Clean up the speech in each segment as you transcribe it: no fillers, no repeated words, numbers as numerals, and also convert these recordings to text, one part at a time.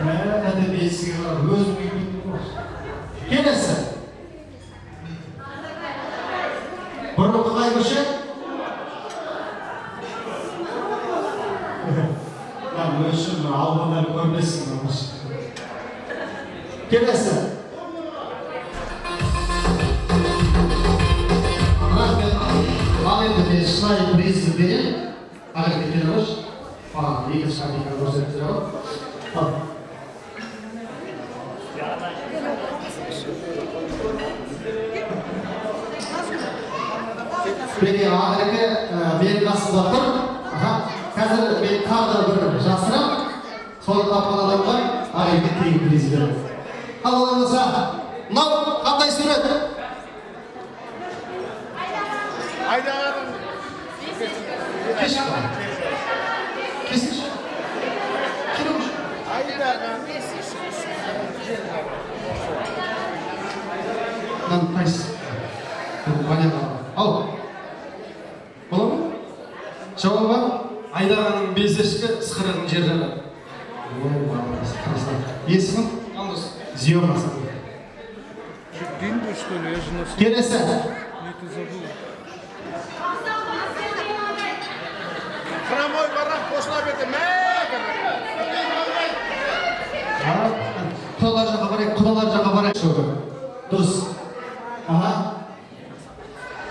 Hadi bir sigara, özüm gibi. Gelesi. Bunu kaymışı. Lan ölçün mü? Almanları görmesin mi? Gelesi. Alayım bir slide briz verin. Alayım getiriyoruz. İyi slide gösteriyor. Beni ahirete bir nasıl bakır? Hazır bir kadar bir jasırım. Sonra kapalı var. Alayım getireyim briz verin. Allah'ınıza. Nav, kanday süret. Aydalarım. Kesin. Kesin. Kilomuş. Aydalarım. Lan payız. Banyak al. Olur mu? Cevabı Aydaranın bezleşki sıkırığın жерleri. Есімің? Зио Масан. День был, что ли? Я же на Келесі. это забыл. Хромой барак пошла беті Құдалар жаққа барайық, құдалар жаққа барайық. Дұрыс.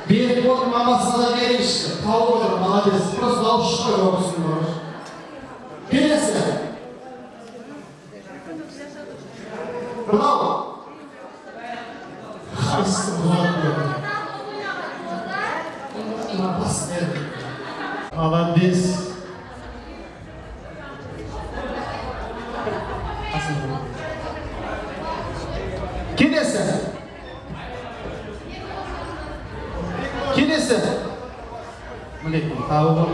Берік болып мамасына келіңізші. Тауып отыр, молодец. Просто алып шықпай оқысын бар. Келесі. Мынау. Қайсысы болады? Молодец. Келесі. Келесі. Мінекей, тауы бар.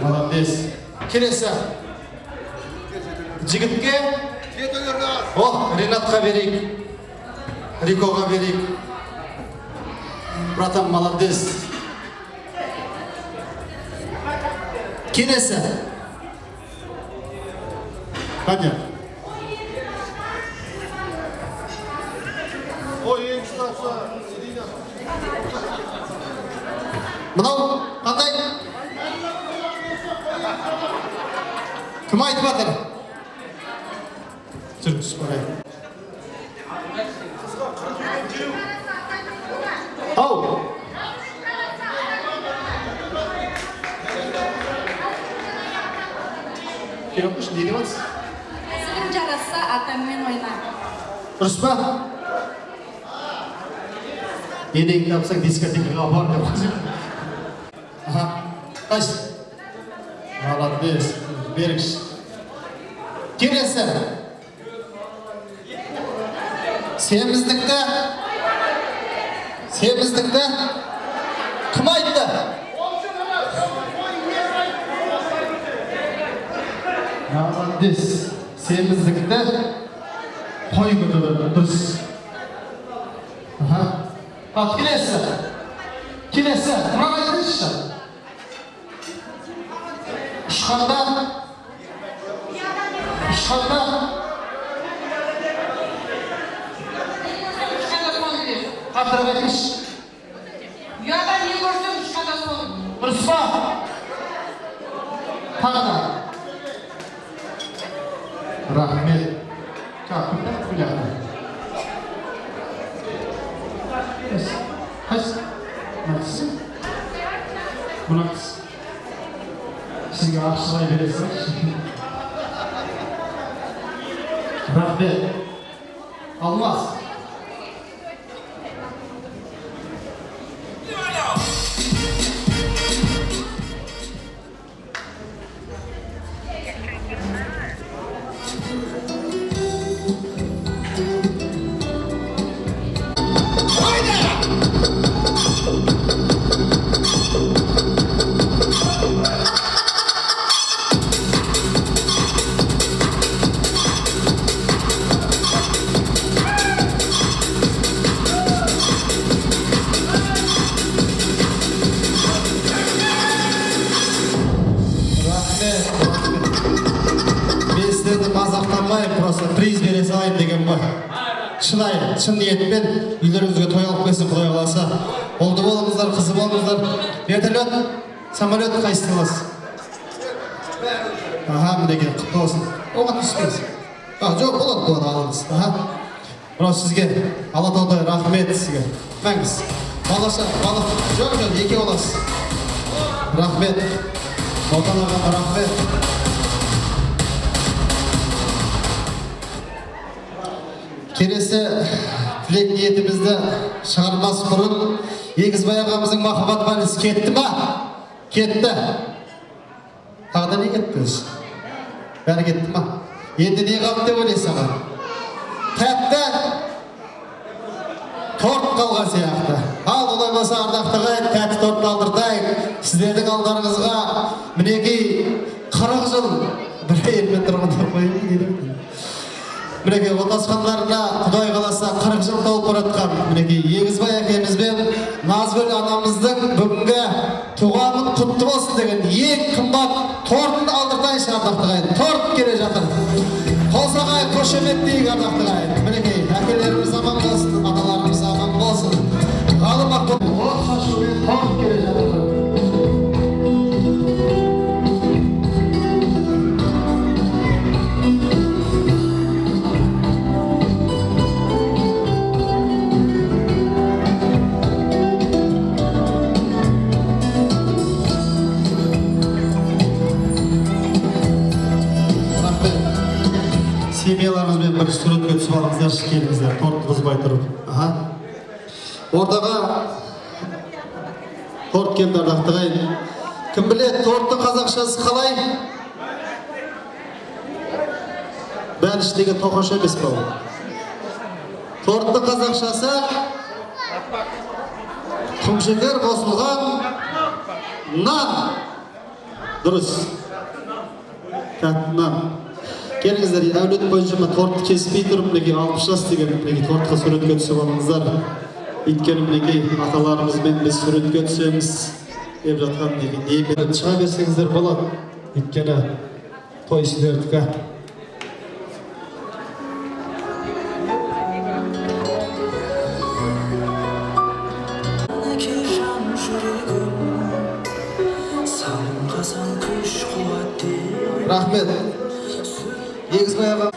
Молодец. Келесі. Жігітке. Ренатқа берейік. Рикоға берейік. Братан, молодец. Келесі. Қане? Ой, ең ұстасы. Мынау қандай? Кім айтып жатыр? Жүр, түсіп барайық. Ау! Келіп күшін дейін еміз? Сілім жараса атаңмен ойна. Дұрыс па? Енең тапсаң дискотекаға бар деп қойсын. Қайсы? Молодец. Берікші. Келесі. Семіздікті кім айтты? Молодец. Семіздікті қой көтерді. Дұрыс. Келесі. Мынаны айтыңызшы. Ұшқанда Қатырып айтыңызшы. Ұяда не көрсем ұшқанда сол. Дұрыс па? Тағы да. Рахмет. Кәпірді күләді. Қайсы? Мәтісі? Мұнақсы. Сізге ақшылай бересің. Рахмет. Алмаз. тартпаймын, просто приз бере салайын деген ғой. Шынайы, шын ниетпен үйлеріңізге той алып келсін, Құдай қаласа. Олды болыңыздар, қызы болыңыздар. Вертолет, самолет қайсысы аласыз? Мінекей, құтты болсын. Оған түспеңіз. Жоқ, болады, болады, алыңыз. Мынау сізге, Алатаудай рахмет сізге. Мәңіз. Балаша, балық, жоқ, еке оласыз. Рахмет. Отан ағама рахмет. Келесі тілек ниетімізді шығармас бұрын Егізбай ағамыздың махаббат вальсі кетті ма? Кетті. Тағы не кеттіңіз? Бәрі кетті ма? Енді не қалды деп ойлайсың аға? Тәтті торт қалған сияқты. Ал олай болса ардақтығы тәтті тортты алдыртайық. Сіздердің алдарыңызға мінекей 40 жыл бір елмен тұрғанда қойып дейді. Мінекей отасқандарына Құдай қаласа 40 жыл толып баратқан мінекей Егізбай әкемізбен Назгүл анамыздың бүгінгі туғанын құтты болсын деген ең қымбат тортын алдыртайыншы ардақтығайын. Торт келе жатыр. Қолсағай қошеметтейік ардақтығайын. Мінекей әкелеріміз аман болсын, аналарымыз аман болсын. Ғалым ақпын от шашумен торт келе жатыр. Семьяларыңызбен бір суретке түсіп алыңыздар, келіңіздер, торт бұзбай тұрып. Ортаға торт келді ардақтығайын. Кім біледі, торттың қазақшасы қалай? Бәрі іштегі тоқаш емес па ол? Торттың қазақшасы құмшекер қосылған нан. Дұрыс. Тәтті нан. Келіңіздер, әулет бойынша тортты кеспей тұрып, мінекей 60 жас деген мінекей тортқа суретке түсіп алыңыздар. Өйткені мінекей аталарымызбен біз суретке түсеміз деп жатқан мінекей не шыға берсеңіздер болады. Өйткені той сіздердікі. Рахмет. Егізбай аға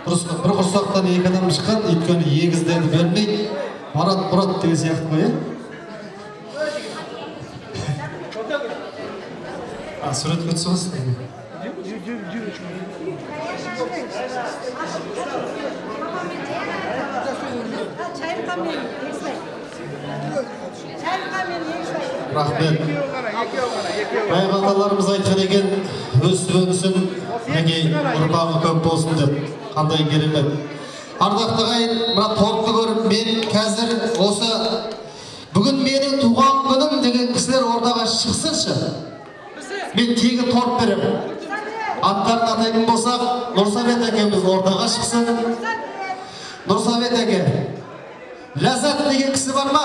бір құрсақтан екі адам шыққан, өйткені егіздерді бермейді. Марат Мұрат деген сияқты ғой, суретке түсіп алсын. Рахмет. Баяғы аталарымыз айтқан екен, өсіп-өнсін, ұрпағы көп болсын деп. Қандай керемет. Ардақтығайын, мына тортты көріп, мен қазір осы бүгін менің туған күнім деген кісілер ортаға шықсыншы. Мен тегі торт беремін. Аттарын атайтын болсақ, Нұрсабет әкеміз ортаға шықсын. Нұрсабет әке, Ләззат деген кісі бар ма?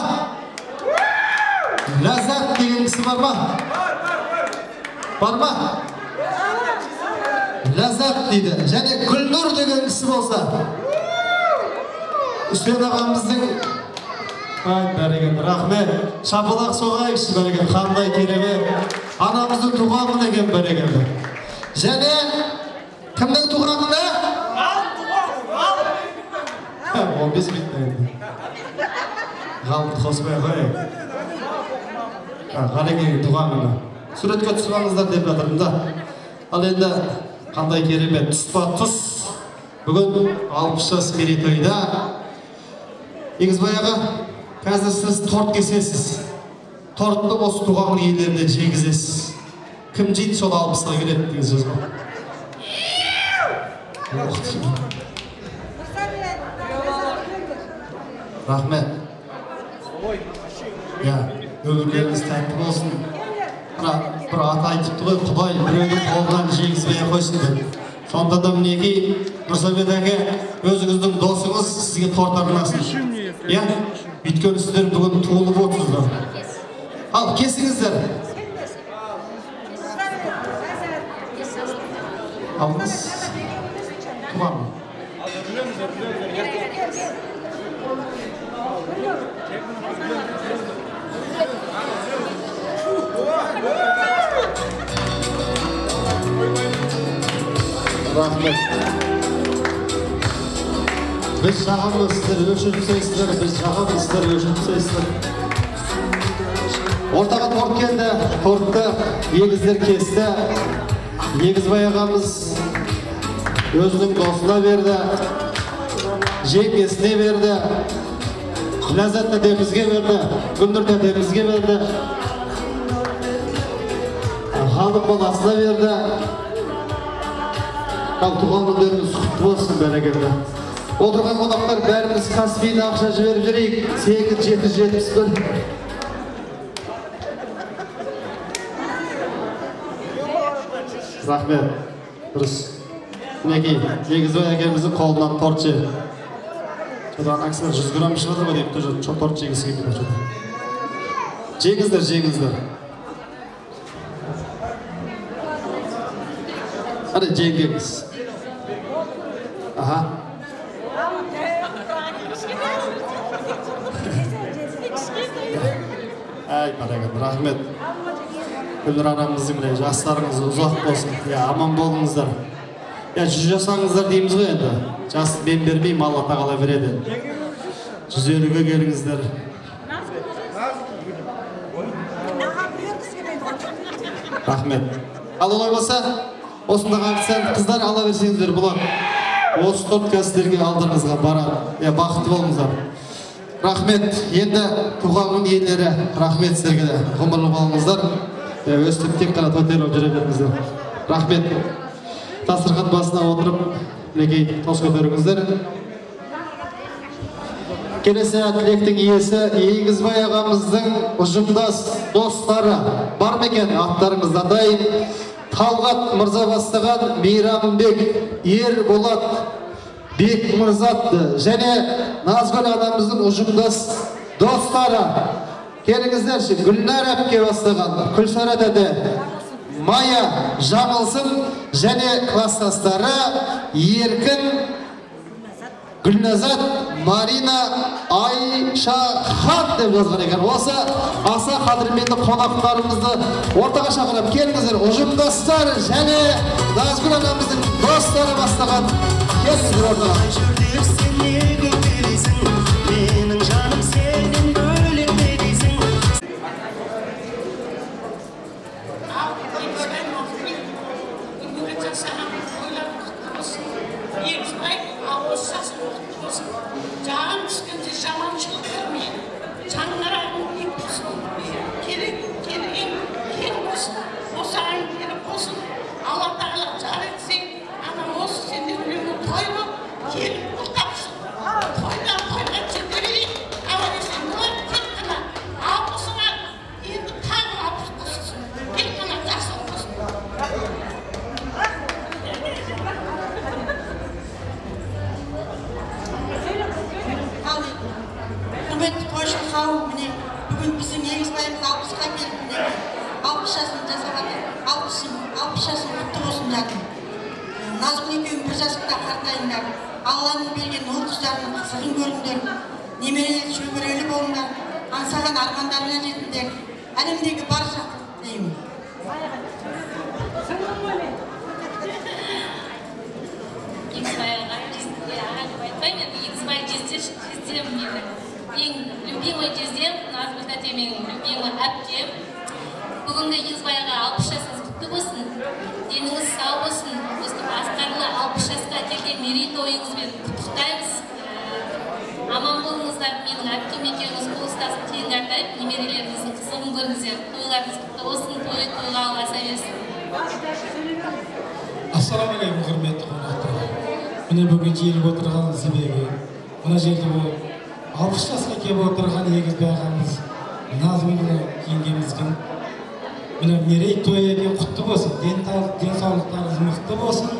Ләззат деген кісі бар ма? Бар ма? Ләззат дейді. Және Гүлнұр деген кісі болса. Үстен ағамыздың бәреген, рахмет. Шапалақ соғайықшы бәреген, қандай керемет. Анамыздың туған күні екен бәреген. Және кімнің туған күні? 15 минут енді. Ғалымды қосмай қойып. Ғалекеңнің туған күні. Суретке түсіп алыңыздар деп жатырмын да. Ал енді қандай керемет, тұспа-тұс. Бүгін 60 жас мерейтойда Егізбай аға, қазір сіз торт кесесіз. Тортты осы туған күн иелеріне жегізесіз. Кім жейді, сол 60-ға келеді деген сөз ғой. Рахмет. Өмірлеріңіз тәтті болсын. Бір ат айтыпты ғой, Құдай біреудің қолынан жегізбей қойсын деп. Сонда да мінекей Нұрсабет әке, өзіңіздің досыңыз сізге торт арнасын. Өйткені сіздер бүгін туылып отырсыздар. Ал, кесіңіздер. Алыңыз. Туған. Rahmet. Biz şahımızdır, ölçümsüzler, biz şahımızdır, ölçümsüzler. Ortaga tort geldi, tortda yegizler kesti. Yegizbay ağamız özünün dostuna verdi, jengesine verdi, Lazzat dedemizge verdi, Gündür dedemizge verdi, hanım balasına verdi. Tuğan günlerimiz kutlu olsun bereketli. Oturgan konaklar bärimiz Kaspiyine akşa jiberip jireyik. 8-770 böl. Rahmet. Dürüst. Mineki, Yegizbay akemizin kolundan tort je. Çodan aksine 100 gram işladı mı deyip durdu. Çok tort jegisi gibi çoda. Jegizler, jegizler. Hadi jegimiz. Aha. Ay barakat, rahmet. Gülür anamızın bile, yaşlarınız uzak olsun. Ya aman bolunuzlar. Ya 100 yaşlarınızlar deyimiz mi endi? Jas ben bermeyim, Allah tağala veredi. 150'ge gelingizler. Rahmet. Al olay bolsa, osunda kalksan kızlar ala versеңizdер bular. Осы тортқа сіздерге алдыңызға барар. Бақытты болыңыздар. Рахмет. Енді туған күн иелері, рахмет сіздерге де. Ғұмырлы болыңыздар. Өстіп тек қана тойтеліп жүре беріңіздер. Рахмет. Дастархан басына отырып, мінекей тос көтеріңіздер. Келесі тілектің иесі Егізбай ағамыздың ұжымдас достары бар ма екен? Аттарыңызда дайын. Талғат Мырза бастаған Мейрамбек, Ерболат, Бекмырзатты және Назгүл анамыздың ұжымдас достары. Келіңіздерші, Гүлнар әпке бастаған Күлшара дәді, Мая Жаңылсын және класстастары Еркін, Гүлназат, Марина, Айша Хан деп жазған екен. Осы аса қадірменді қонақтарымызды ортаға шақырып келіңіздер. Ұжымдастар және Назгүл анамыздың достары бастаған келіңіздер ортаға. Менің жаным сенен бөлек не дейсің? Canım sıkıntı zamançılık vermeyin. Canlara ümit olsun. Kerim olsun. O sarayın kerim olsun. Allah Teala car etsin. Ama olsun senin ünlü toyma. Kerim kurtarsın. Toyla çekirin. Ama sen var tek kana. Ağabısına yedi tane ağabısı olsun. Tek kana ders olsun. Құрметті қойшы қауым, міне бүгін біздің Егізбайымыз 60-ға келіп, міне 60 жасын жасағаны, 60 жасын құтты болсын жатыр. Назгүл екеуің бір жасықта қартайыңдар. Алланың берген ұл қыздарының қызығын көріңдер. Немерелер шөбірелі болыңдар. Аңсаған армандарына жетіңдер. Әлемдегі бар жақсылық деймін. Егізбай жездем мені. Ең любимый жездем, Назгүл тәте менің любимый әпкем. Бүгінгі Егізбайға 60 жасыңыз құтты болсын. Деніңіз сау болсын. Өстіп асқарлы 60 жасқа келген мерейтойыңызбен құттықтаймыз. Аман болыңыздар, менің әпкем екеуіңіз қол ұстасып телеарнайып, немерелеріңіздің қызығын көріңіздер. Тойларыңыз құтты болсын, тойға аласа берсін. Ассаламағалейкум, құрметті қонақтар. Міне бүгін жиылып отырған себебі, мына жерде бұл 60 жасқа келіп отырған Егізбай ағамыз, Назгүл жеңгеміздің міне мерейтойы екен, құтты болсын, денсаулықтарыңыз мықты болсын.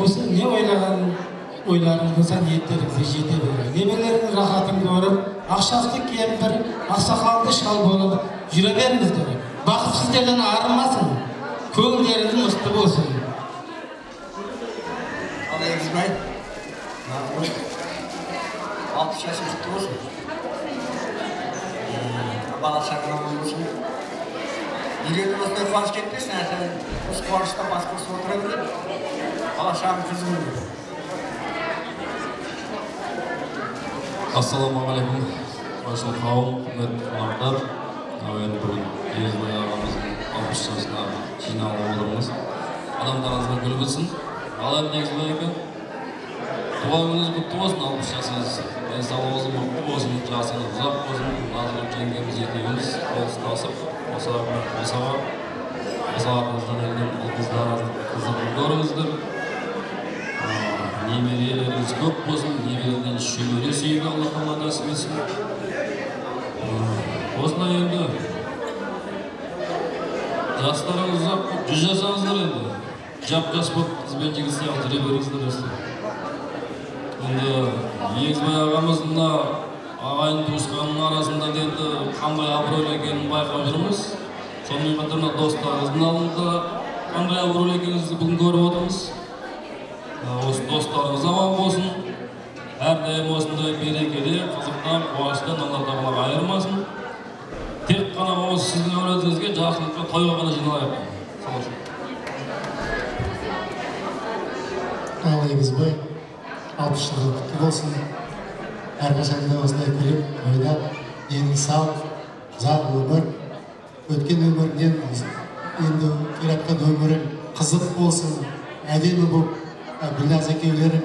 Осы не ойларың болса ниеттеріңізге жете беріңіз. Немелердің рахатын көріп, ақшақты кемпір, ақсақалды шал болып жүре беріңіздер. Бақыт сіздерден арылмасын, көңілдеріңіз мықты болсын. Егізбай, Назгүл, 60 жасың құтты болсын. Бала шағын аман болсын. Үйленіп осындай қуаныш кетпесін, әрі осы қуаныштан бас қосып отыра береді. Бала шағым қызым. Ассалаумағалейкум, қойшыл қауым, құрметті қонақтар. Әуелі бүгін Егізбай ағамыздың 60 жасына жиналып отырмыз. Адамдарыңызға гүл білсін. Алайым Егізбай aka, туған күніңіз құтты болсын, 60 жасыңыз. Денсаулығыңыз мықты болсын, жасыңыз ұзақ болсын. Назгүл жеңгеміз екеуміз қол ұстасып, осы артымыздан келген ұл-қыздарыңыздың қызығын көріңіздер. Немерелеріңіз көп болсын, немерелерден шөбере сүйегі Алла Тағала нәсіп етсін. Осындай енді жастарыңыз ұзақ, 100 жасаңыздар енді. Жап-жас болып қызбен жігіт сияқты жүре беріңіздер өстіп. Енді Егізбай ағамыздың ағайын туысқанның арасында енді қандай абыройлы екенін байқап жүрміз. Сонымен қатар достарыңыздың алдында қандай абыройлы екеніңізді бүгін көріп отырмыз. Осы достарыңыз аман болсын. Әрдайым осындай берекеде, қызықтан, қуаныштан Алла Тағала айырмасын. Тек қана осы сіздің әулетіңізге жақсылыққа тойға ғана жиналайық. Сау болсын. Ал Егізбай, 60 жылғы құтты болсын. Әрқашанда осындай күліп, ойнап, дені сау, ұзақ өмір, өткен өмірінен енді келатқан өмірің қызық болсын, әдемі болып, Гүлназ екеулерің,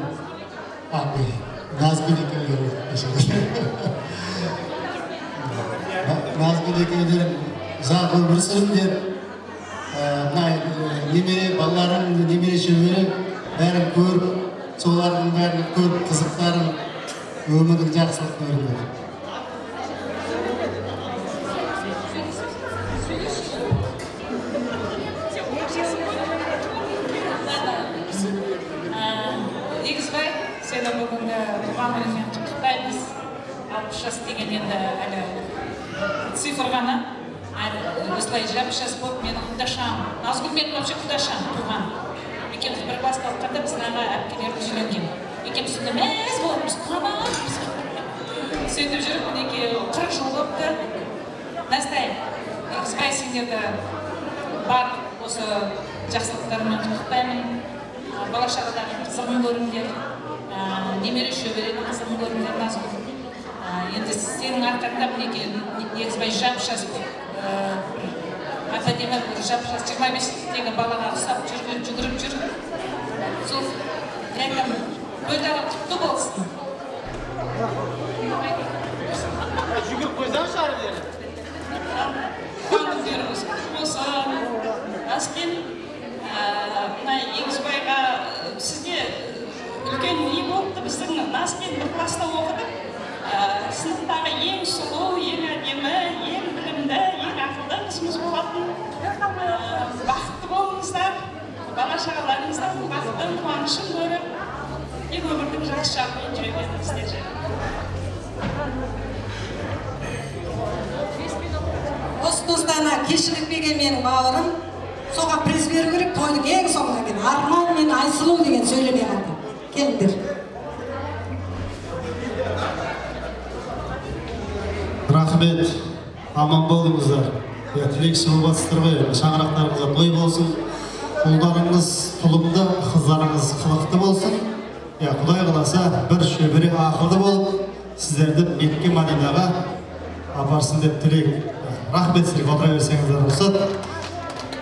Назгүл екеулерің, Назгүл екеулерің ұзақ өмір сүріңдер. Немере балаларың, немере шөберің бәрін көріп, солардың бәрін көріп, қызықтарын, өмірдің жақсылық көріңдер. Егізбай, сені бүгінгі туған күніңмен құттықтаймыз. 60 жас деген енді әлі цифр ғана. Осылай 60 жас болып менің құдашам. Назгүл мен вообще құдашам туған. Екеуміз бір класста оқығанда біздің аға әпкелеріміз үйленген. Екеуміз сонда мәз боламыз, қуанамыз. Сөйтіп жүріп, мінекей 40 жыл болыпты. Настай, Егізбай, сендерді бар осы жақсылықтарымен құттықтаймын. Бала-шағадағы қызығын көріңдер, немере шөберенің қызығын көріңдер, Назгүл. Енді сенің арқаңда мінекей Егізбай жап-жас академия бір жап-жас 25-тегі балаға ұстап жүгіріп жүр. Сол айтамын, тойлары құтты болсын. Жүгіріп қойсаңшы ары бері. Туған күндеріңіз құтты болсын. Аскен Егізбайға сізге үлкен не болыпты, біздің Назбен бір класста оқыдық. Сыныптағы ең сұлу, ең әдемі, ең білімді, ең ақылды қызымыз болатын. Бақытты болыңыздар, бала-шағаларыңыздан бақыттың қуанышын көріп, тек өмірдің жас жағымен жүре беріңіздер. Осы достарына кешіріп берген менің бауырым, соған приз беру керек, тойдың ең соңына келген. Арман мен Айсұлу деген сөйлемей қалды. Келіңдер. Рахмет, аман болыңыздар. Тілекші боласыздар ғой, шаңырақтарыңызға той болсын. Ұлдарыңыз тұлымды, қыздарыңыз қылықты болсын. Құдай қаласа бір шөбере ақылды болып, сіздерді Мекке Мәдинаға апарсын деп тілек. Рахмет, сіздерге отыра берсеңіздер рұқсат.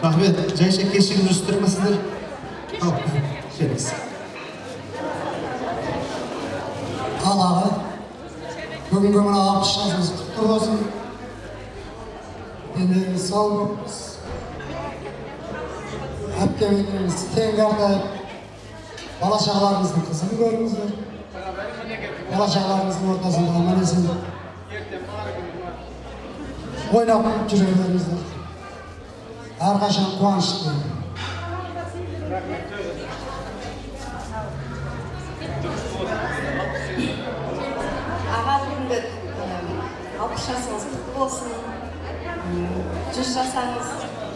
Рахмет, жайша кешігіп жүрсіздер ме сіздер? Келіңіз. Ал аға, бүгінгі мына 60 жасыңыз құтты болсын. Деніңіз сау болыңыз. Әпкелеріңіз тең қартайып, бала-шағаларыңыздың қызығын көріңіздер. Бала-шағаларыңыздың ортасында аман есен ойнап жүре беріңіздер. Әрқашан қуанышты. Аға бүгінгі 60 жасыңыз құтты болсын. 100 жасаңыз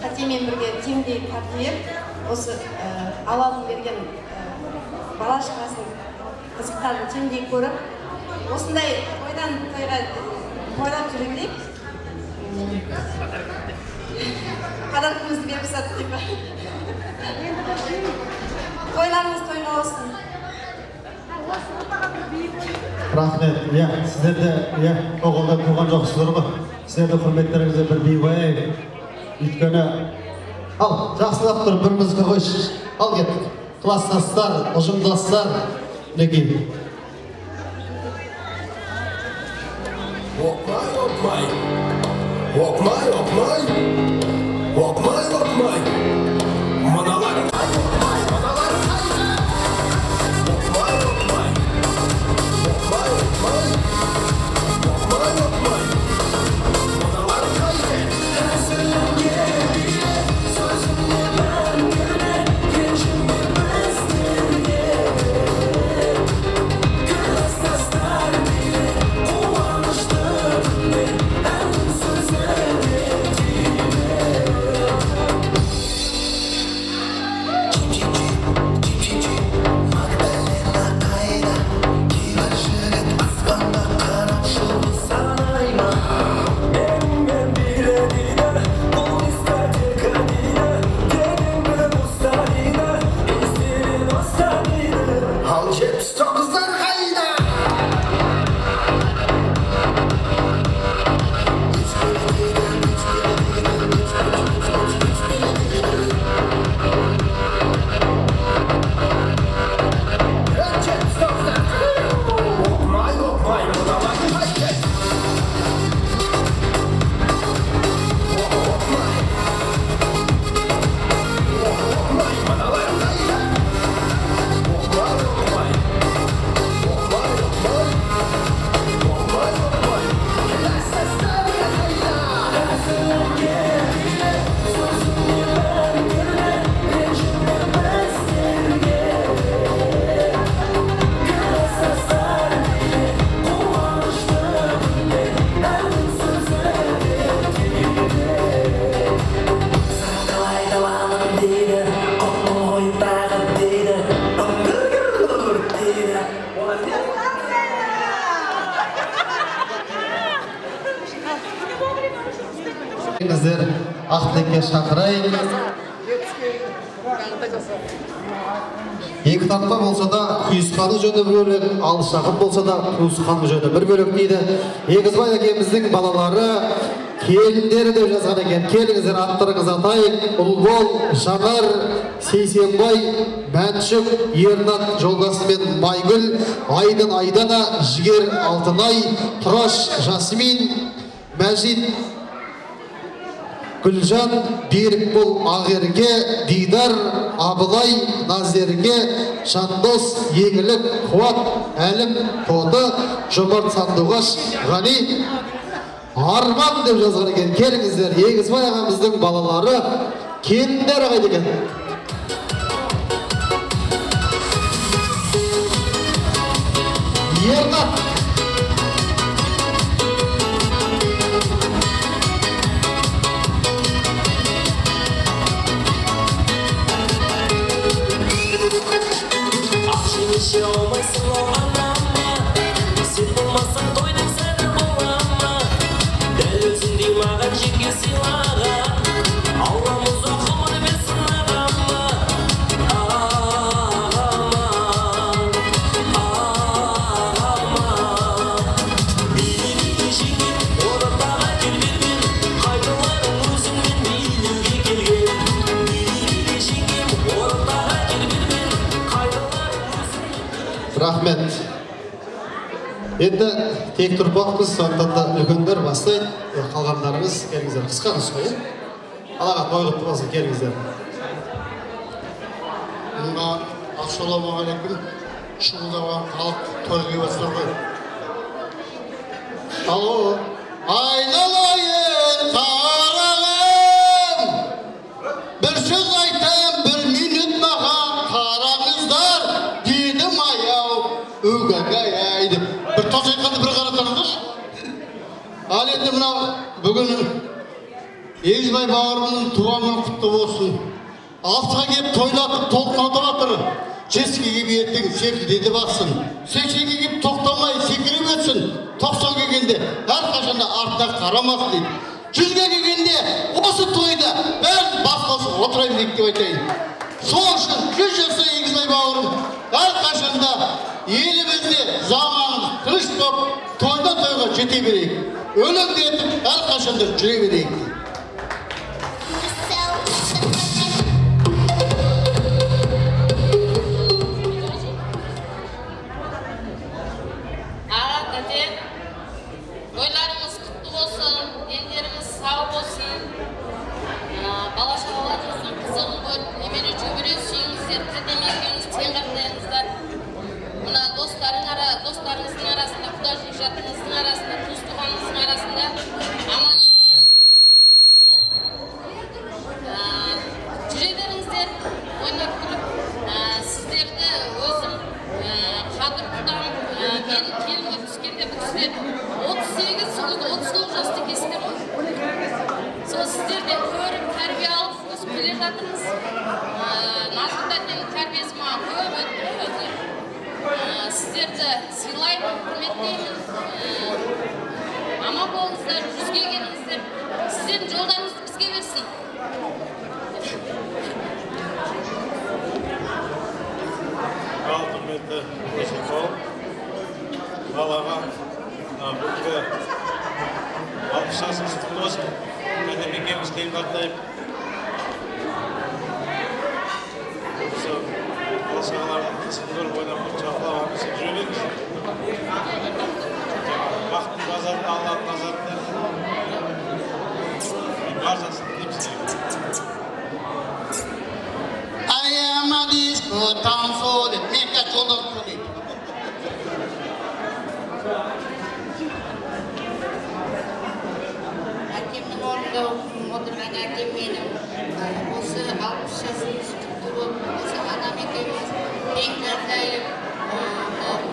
қатемен бірге теңдей тартып, осы Алланың берген бала-шағасын қызықтарын теңдей көріп, осындай тойдан тойға тойлап жүре берейік. Подаркымызды беріп сатты деп па. Тойларыңыз тойлы болсын. Рахмет. Иә, сіздерде тоғылда туған жоқсыздар ғой. Сіздерді құрметтеріңізде бір би қояйық. Өйткені ал, жақсылап тұрып бір музыка қойшы. Ал кеттік. Класстастар, ұжымдастар, мінекей. Опмай, опмай, опмай, опмай, опмай, опмай, мыналар қайда, опмай, опмай, опмай, опмай, опмай, мыналар қайда. Әзілге биле, сөзіңе мәңгіле, кенжіме біздерге. Класстастар биле, қуанышты күнде, әннің сөзіне тиме. Магдалена қайда, кейбір жігіт аспанға қарап жұлдыз санай ма? Менімен биле дейді, бұл дискотека дейді, денеңді ұста дейді, естерін ұста дейді. Ал 79-дар қайда? Опмай, опмай, мыналар қайда? Опмай, опмай, мыналар қайда? Опмай, опмай, опмай, опмай, опмай, опмай, класстастар қайда? Әзілге биле, сөзіңе мәңгіле, ренжіме біздерге. Класстастар биле, қуанышты күнде, әннің сөзіне тиме. Сақалай табамын дейді, құтын қойып тағып дейді, үңгір дейді. Біздер ақтекке шақырайық. Екі тартпа болса да құйысқаны жөні бір бөлек, алыс жақын болса да туысқаны жөні бір бөлек дейді. Егізбай әкеміздің балалары, келіндері деп жазған екен. Келіңіздер, аттарыңыз атайық. Ұлбол, Жанар, Сейсенбай, Мәншік, Ернат, Жолдасымен Майгүл, Айдын Айдана, Жігер Алтынай, Тұраш, Жасмин, Мәжит, Гүлжан, Берікбол, Ағерге, Дидар, Абылай, Назерге, Жандос, Еңілік, Қуат, Әлім, Тоты, Жомарт Сандуғаш, Ғани, Арман деп жазған екен. Келіңіздер, Егізбай ағамыздың балалары, келіндері қайда екен. Ернат. Ақшемеше алмайсың оғанама, сен болмасаң тойдың сәні болама. Дәл өзіңдей маған жеңге сыйлаған, Алламыз оқымыр берсін ағама. Ағама, ағама. Биле жеңге, орындаға кел бермен, қайдаларың өзіңмен билеуге келген. Биле жеңге, орындаға кел бермен, қайдаларың өзіңмен. Рахмет. Енді тек тұрпақпыз, сондықтан да үлкендер бастайды. Қалғандарыңыз келіңіздер. Қысқа нұсқа, алаға тойғып болсын, келіңіздер. Мұнда ассалаумағалейкум, шұғылдаған халық тойға өсір ғой. Алло. Айналайын қарағым, бір сөз айтам, бір минут маған қараңыздар, дедім аяу, өгәгай деп. Бір тос айтқанды бір қаратаңыздаршы. Ал енді мынау бүгін Егізбай бауырымның туған күні құтты болсын. Алтыға кеп тойлатып толқынатып жатыр. Жетіге кеп ертең секілдеді бассын. 80-ге кеп тоқтамай секіріп өтсін. 90 келгенде әрқашанда артына қарамас дейді. жүзге келгенде осы тойда бәріміз бас қосып отыра берейік деп айтайын. Сол үшін 100 жасар Егізбай бауырым әрқашанда елімізде заманымыз тыныш болып, тойдан тойға жете берейік. Өлеңді етіп әрқашанда жүре берейік. Toylarımız kutlu olsun, ellerimiz sağ olsun. Bala şalalarınızın kızığın koyup, emeli çöbürü suyunuzlar, kademekleriniz, tengaklarınızlar. Buna dostlarınızın arasında, kudajlıklarınızın arasında, tustuğanınızın arasında aman etmeyin. Cürelerinizler oynap durup, sizlerde özüm kadırdan kelime öpüskende bu sizler 38 39 жасты кесіздер ғой. Сол сіздерден көріп, тәрбие алып, өсіп келе жатырмыз. Назгүл тәтенің тәрбиесі маған көп өтті өзі. Сіздерді сыйлаймын, құрметтеймін. Аман болыңыздар, жүзге келіңіздер. Сіздердің жолдарыңызды бізге берсін. Құрметті Көшеков, балаға бүгінгі 60 жасыңыз құтты болсын. Мәдемекеміз кейін қартайып, осы бала-шағалардың қысқын көріп ойнап жақлап жүре беріңіз. Бақыттың базарында, Алланың назарында бар жасын тілейміз. Аяма диско тансо деп мен қазір жолдан сөйлеймін. Әкемнің орнында отырған әкем менің осы 60 жасымыз құтты болып, осы анам екеуміз тең жартайып,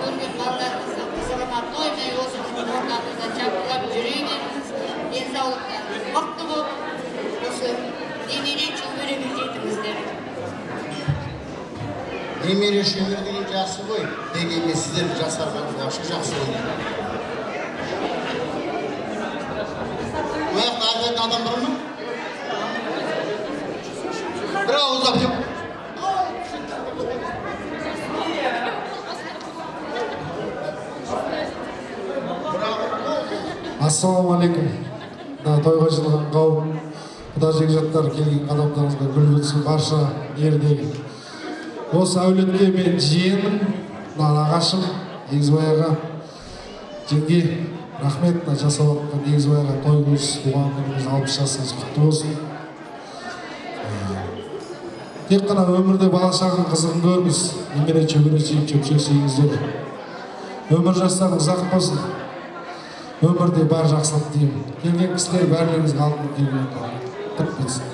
көрген балаларымыздың қызығына тоймай осы ортамызда жабылып жүре беріңіз. Денсаулықта мықты болып, осы немере шөбереге жетіңіздер. Немере шөбере деген жақсы ғой, дегенмен сіздерді жастарға жақсы ойнайды. Ояқта әрбетін адам бар ма? Бір ауыздап деп. Ассалаумағалейкум. Тойға жиналған қауым, құда жекжаттар келген қадамдарыңызға гүл өтсін барша ердегі. Осы әулетке мен жиенім, нағашым Егізбай аға, жеңге рахмет жасап отқан Егізбай аға той көз туған күніңіз 60 жасыңыз құтты болсын. Тек қана өмірде бала-шағаның қызығын көріңіз, немере шөбере жеп шөпшек жейіңіздер. Өмір жастарың ұзақ болсын. Өмірде бар жақсылық деймін. Келген кісілер бәріңізге алдын келген құт болсын.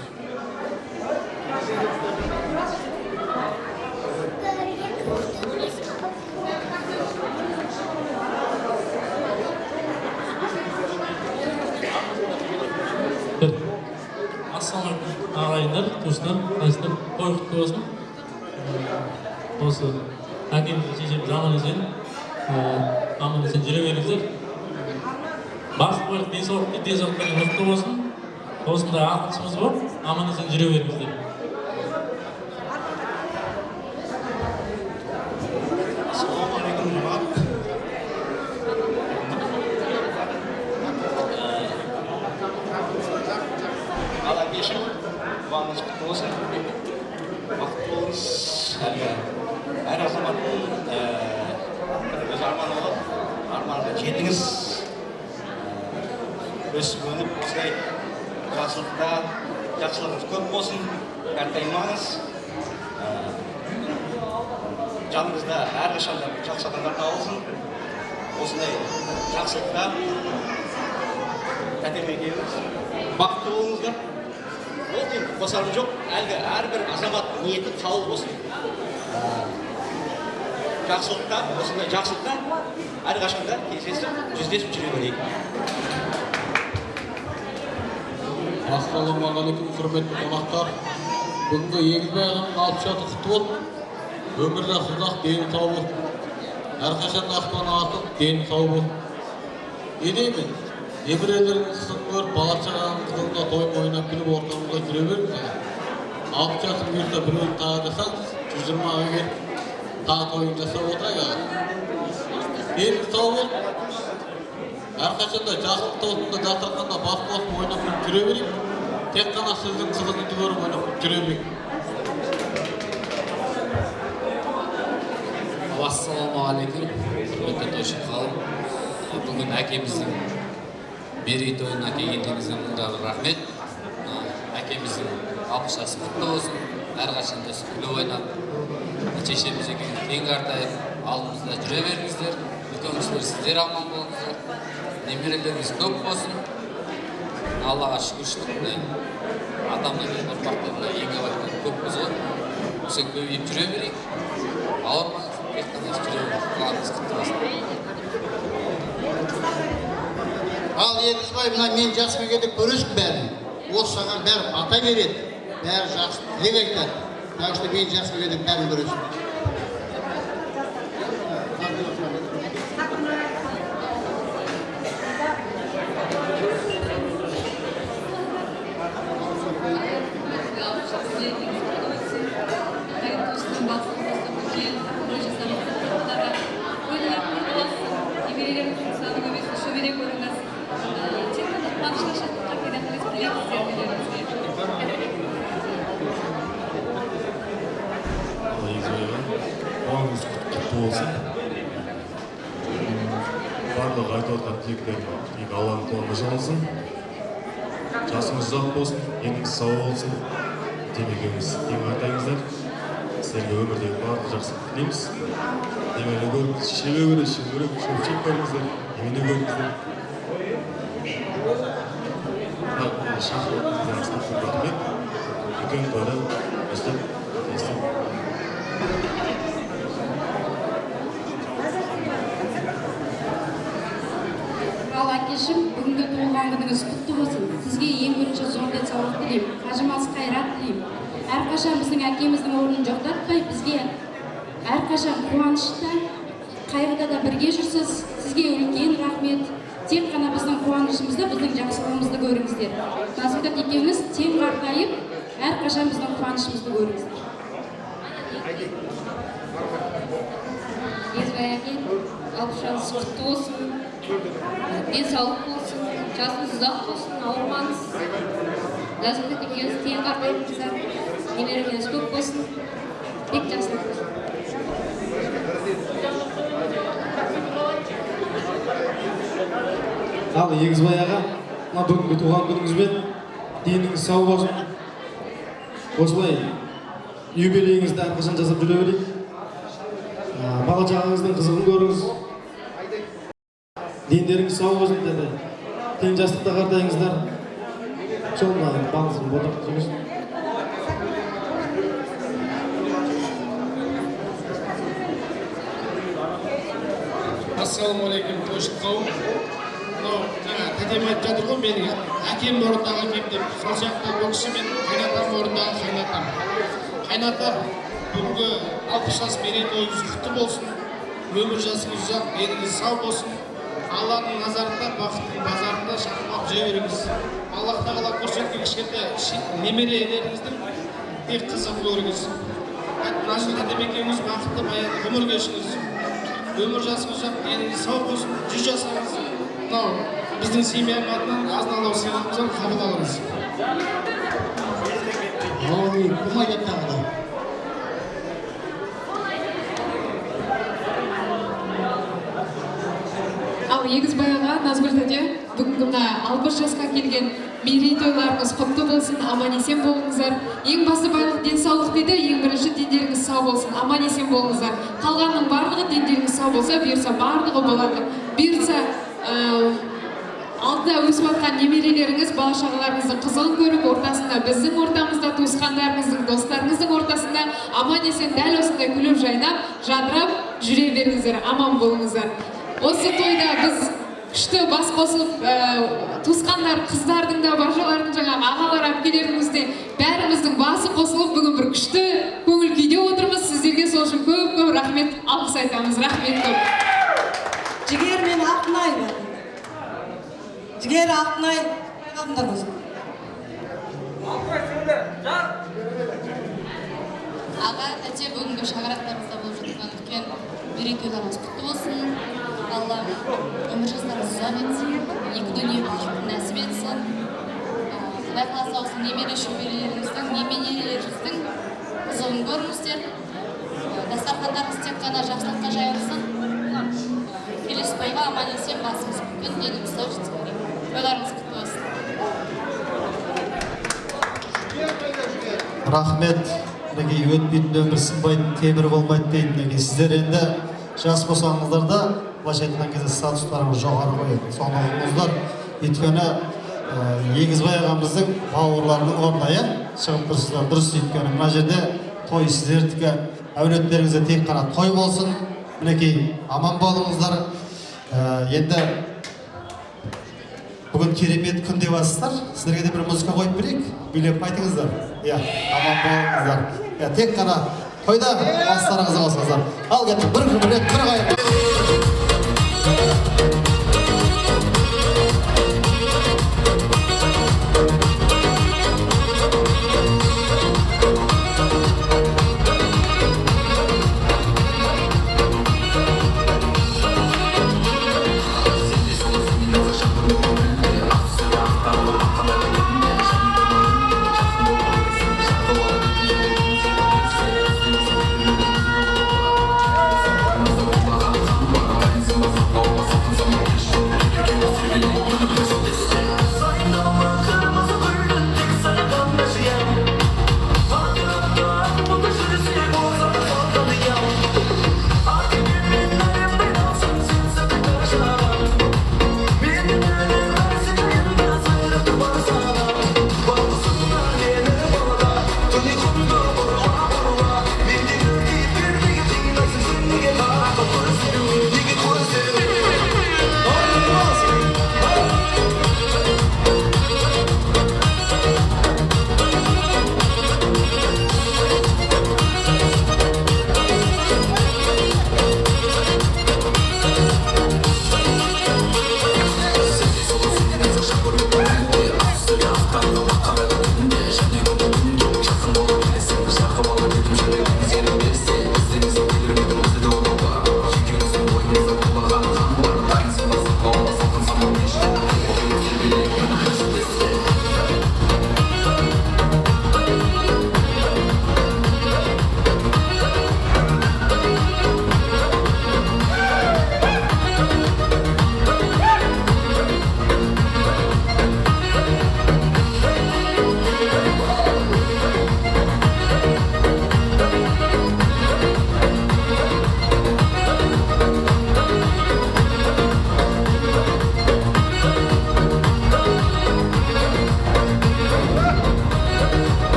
Ассалаумағалейкум ағайындар, туыстар, қайсыздар, той құтты болсын. Осы әкем шешем аман есен жүре беріңіздер. Бақыт болып денсаулықтарың мықты болсын. Осындай артықшымыз бар, аман есен жүре беріңіздер. Ассалаумағалейкум жамағат. Ала кешім, туғаныңыз құтты болсын. Бақытты болыңыз. Әр азаматтың өз арманы болады. Арманға жетіңіз. Өсіп өніп, осылай жақсылығыңыз көп болсын. Қартаймаңыз. Жаныңызда әрқашанда жақсы адамдар табылсын. Осындай жақсылықта тәтемекеміз бақытты болыңыздар. Ол дейін қосарым жоқ. Әлгі әрбір азамат ниеті қабыл болсын. Жақсылықта, осындай жақсылықта әрқашанда кездесіп, жүздесіп жүре берейік. Ассалаумағалейкум, құрметті қонақтар. Бүгінгі Егізбай ағаның 60 жасы құтты болсын. Өмірде ұзақ, дені сау болсын. Әрқашанда аспан артып, дені сау болсын. Не деймін? немерелеріңіз қызығын көріп, бала шағаның қызығында той ойнап келіп ортамызда жүре беріңіз. 60 жасың бұйырса біреуін тағы жасаңыз, 120-ға келіп тағы тойын жасап отырайық. Деніңіз сау бол. Әрқашанда жақсылықта болсын да дастарханда бас қосып ойнап келіп жүре берейік. Тек қана сіздің қызығыңызды көріп ойнап келіп жүре берейік. Ассалаумағалейкум, құрметті тойшы қауым. Бүгін әкеміздің мерейтойына келгендеріңізге мыңдаған рахмет. Әкеміздің 60 жасы құтты болсын, әрқашанда күліп ойнап, шешеміз екеуміз тең қартайып, алдымызда жүре беріңіздер. Үлкен кісілер сіздер аман болыңыздар. Немерелеріңіз көп болсын. Аллаға шүкіршілік, атамнан кейін ұрпақтарына ең абайтын көппіз ғой. Осы көбейіп жүре берейік. Ауырмаңыз, тек қана жүре берейік. Құлағыңыз құтты болсын. Ал Егізбай, мына мен жасқа келіп көресің бәрін. Осы саған бәрі ата береді, бәрі жақсы тілек айтады. Так что мен жасқа келіп бәрін көресің. Қуаңыз құтты болсын. Барлық айтып отқан тілектерім тек Алланың қолында жалғасын. Жасыңыз ұзақ болсын, деніңіз сау болсын. Демекеміз тең қартайыңыздар. Сіздерге өмірдегі барлық жақсылық тілейміз. Демені көріңіз, шебе көріңіз, шөпшек көріңіздер, еміне көріңіздер. Шақырыңыздар сақтық етумен үлкен тойды өстіп естіп. Ал әкешім, бүгінгі туылған күніңіз құтты болсын. Сізге ең бірінші зор денсаулық тілеймін, қажымас қайрат тілеймін. Әрқашан біздің әкеміздің орнын жоқтатпай, бізге әрқашан қуанышта, қайғыда да бірге жүрсіз. Сізге үлкен рахмет. Тек қана біздің қуанышымызды, біздің жақсылығымызды көріңіздер. Назымдат екеуміз тең қартайып, әрқашан біздің қуанышымызды көріңіздер. Егізбай әке, 60 жасыңыз құтты болсын. Денсаулық болсын, жасыңыз ұзақ болсын, ауырмаңыз. Назымдат екеуміз тең қартайыңыздар. Немерелеріңіз көп болсын. Тек жақсылық болсын. Ал Егізбай аға, бүгінгі туған күніңізбен деніңіз сау болсын. Осылай юбилейіңізді әрқашан жасап жүре берейік. Бала шағаңыздың қызығын көріңіз. Дендеріңіз сау болсын деді. Тең жастықта қартайыңыздар. Сол балыңыздың ботақ жүрсін. Ассалаумағалейкум, тойшы қауым. Тәтем айтып жатыр ғой, менің әкем орындағы әкем деп, сол сияқты бұл кісі мен қайнатам орындағы қайнатам. Қайнатам, бүгінгі 60 жас мерейтойыңыз құтты болсын, өмір жасыңыз ұзақ, деніңіз сау болсын. Алланың назарында, бақыттың базарында шақырмап жүре беріңіз. Аллах тағала көрсеткен кішкентай немерелеріңіздің тек қызығын көріңіз. Тәтем екеуміз бақытты баянды ғұмыр кешіңіз. Өмір жасыңыз ұзақ, деніңіз сау болсын, 100 жасаңыз. Мынау біздің семьяның атынан азын-аулақ сыйлығымыздан қабыл алыңыз. Аумин, кім айтады тағы да? Ал Егізбай аға, Назгүл тәте, бүгінгі мына 60 жасқа келген мерейтойларыңыз құтты болсын, аман-есен болыңыздар. Ең басты байлық денсаулық дейді, ең бірінші дендеріңіз сау болсын, аман-есен болыңыздар. Қалғанның барлығы дендеріңіз сау болса, бұйырса барлығы болады. Бұйырса алдында өсіп жатқан немерелеріңіз, бала-шағаларыңыздың қызығын көріп, ортасында біздің ортамызда, туысқандарыңыздың, достарыңыздың ортасында аман-есен дәл осындай күліп жайнап, жадырап жүре беріңіздер, аман болыңыздар. Осы тойда біз күшті бас қосылып, туысқандар, қыздардың да, бажалардың, жаңағы ағалар, әпкелеріміз де бәріміздің басы қосылып, бүгін бір күшті көңіл күйде отырмыз. Сіздерге сол үшін көп-көп рахмет, алғыс айтамыз. Рахмет көп. Жігер мен Алтынай. Güler Altınay adında olsun. Ağa, әже бүгінгі шаңырақтарымызда болып жатқан үлкен мерейтойларыңыз құтты болсын. Алла өмір жастарыңыз ұзақ етсін, екі дүние бақытын нәсіп етсін. Құдай қаласа осы немере шөберелеріңіздің, неменелеріңіздің қызығын көріңіздер. Дастархандарыңыз тек қана жақсылыққа жайылсын. Келесі тойға аман есен басыңыз бүккен деніңіз сау жеткендей. Тойларыңыз құтты болсын. Рахмет. Өтпейтін өмір сынбайтын темір болмайды дейді. Сіздер енді жас болсаңыздар да былайша айтқан кезде статустарыңыз жоғары қояды. Соны ұғыңыздар. Өйткені Егізбай ағамыздың бауырларының орнына шығып тұрсыздар. Дұрыс өйткені мына жерде той сіздердікі, әулеттеріңізде тек қана той болсын. Мінекей аман болыңыздар. Енді бүгін керемет күн деп жатсыздар. Сіздерге де бір музыка қойып берейік. Билеп қайтыңыздар. Аман болыңыздар. Тек қана тойда бастарыңызға болсаңыздар. Ал кеттік, бір рет бір қайыр.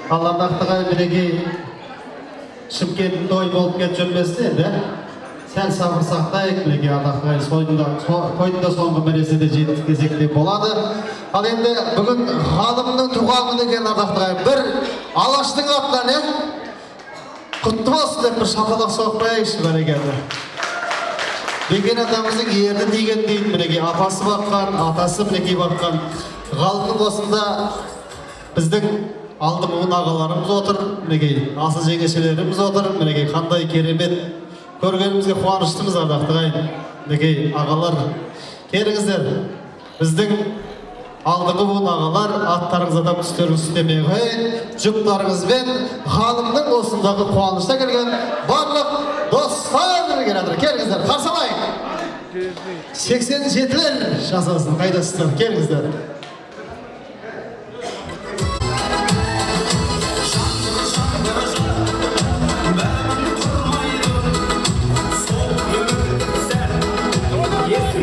Алландақтыға бірегей Шымкенттің той болып кет жүрместі енді. Сәл сабыр сақтайық, бірегей ардақтыға тойында соңғы мәресіде жеткізекте болады. Ал енді бүгін ғалымның туғаны деген ардақтыға бір Алаштың атынан құтты болсын деп бір шапалақ соқпайықшы бәрекелді. Бекен атамыздың ерді деген дейді, бірегей апасы баққан, атасы бірегей баққан. Ғалымның осында біздің алды мұғын ағаларымыз отыр, мінекей, асыл жеңешелеріміз отыр, мінекей, қандай керемет көргенімізге қуаныштымыз ардақтығай. Мінекей, ағалар, келіңіздер, біздің алдыңғы бұғын ағалар, аттарыңыз адам түстеріңіз үстемей қойын, жүктарыңызбен ғалымның осындағы қуанышта келген барлық достар келіңіздер, қарсалайық. 87-лер жасасын, қайдасыздар, келіңіздер. Yeah.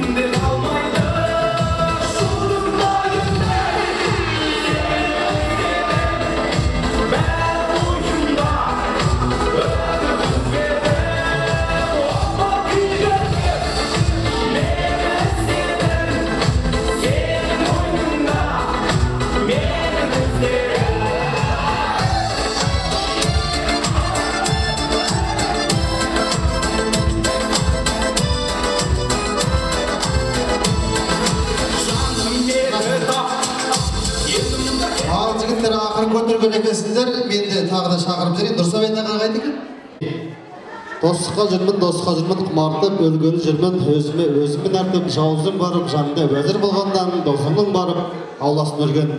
бөлekесіздер, мен де тағы да шақырып жүрейін. Нұрсабет аға қайда екен? Достыққа жүрмін, құмартып, өлгелі жүрмін, өзіммен артып, жауыздың барып, жанында уәзір болғандан, досымның барып, ауласын өрген,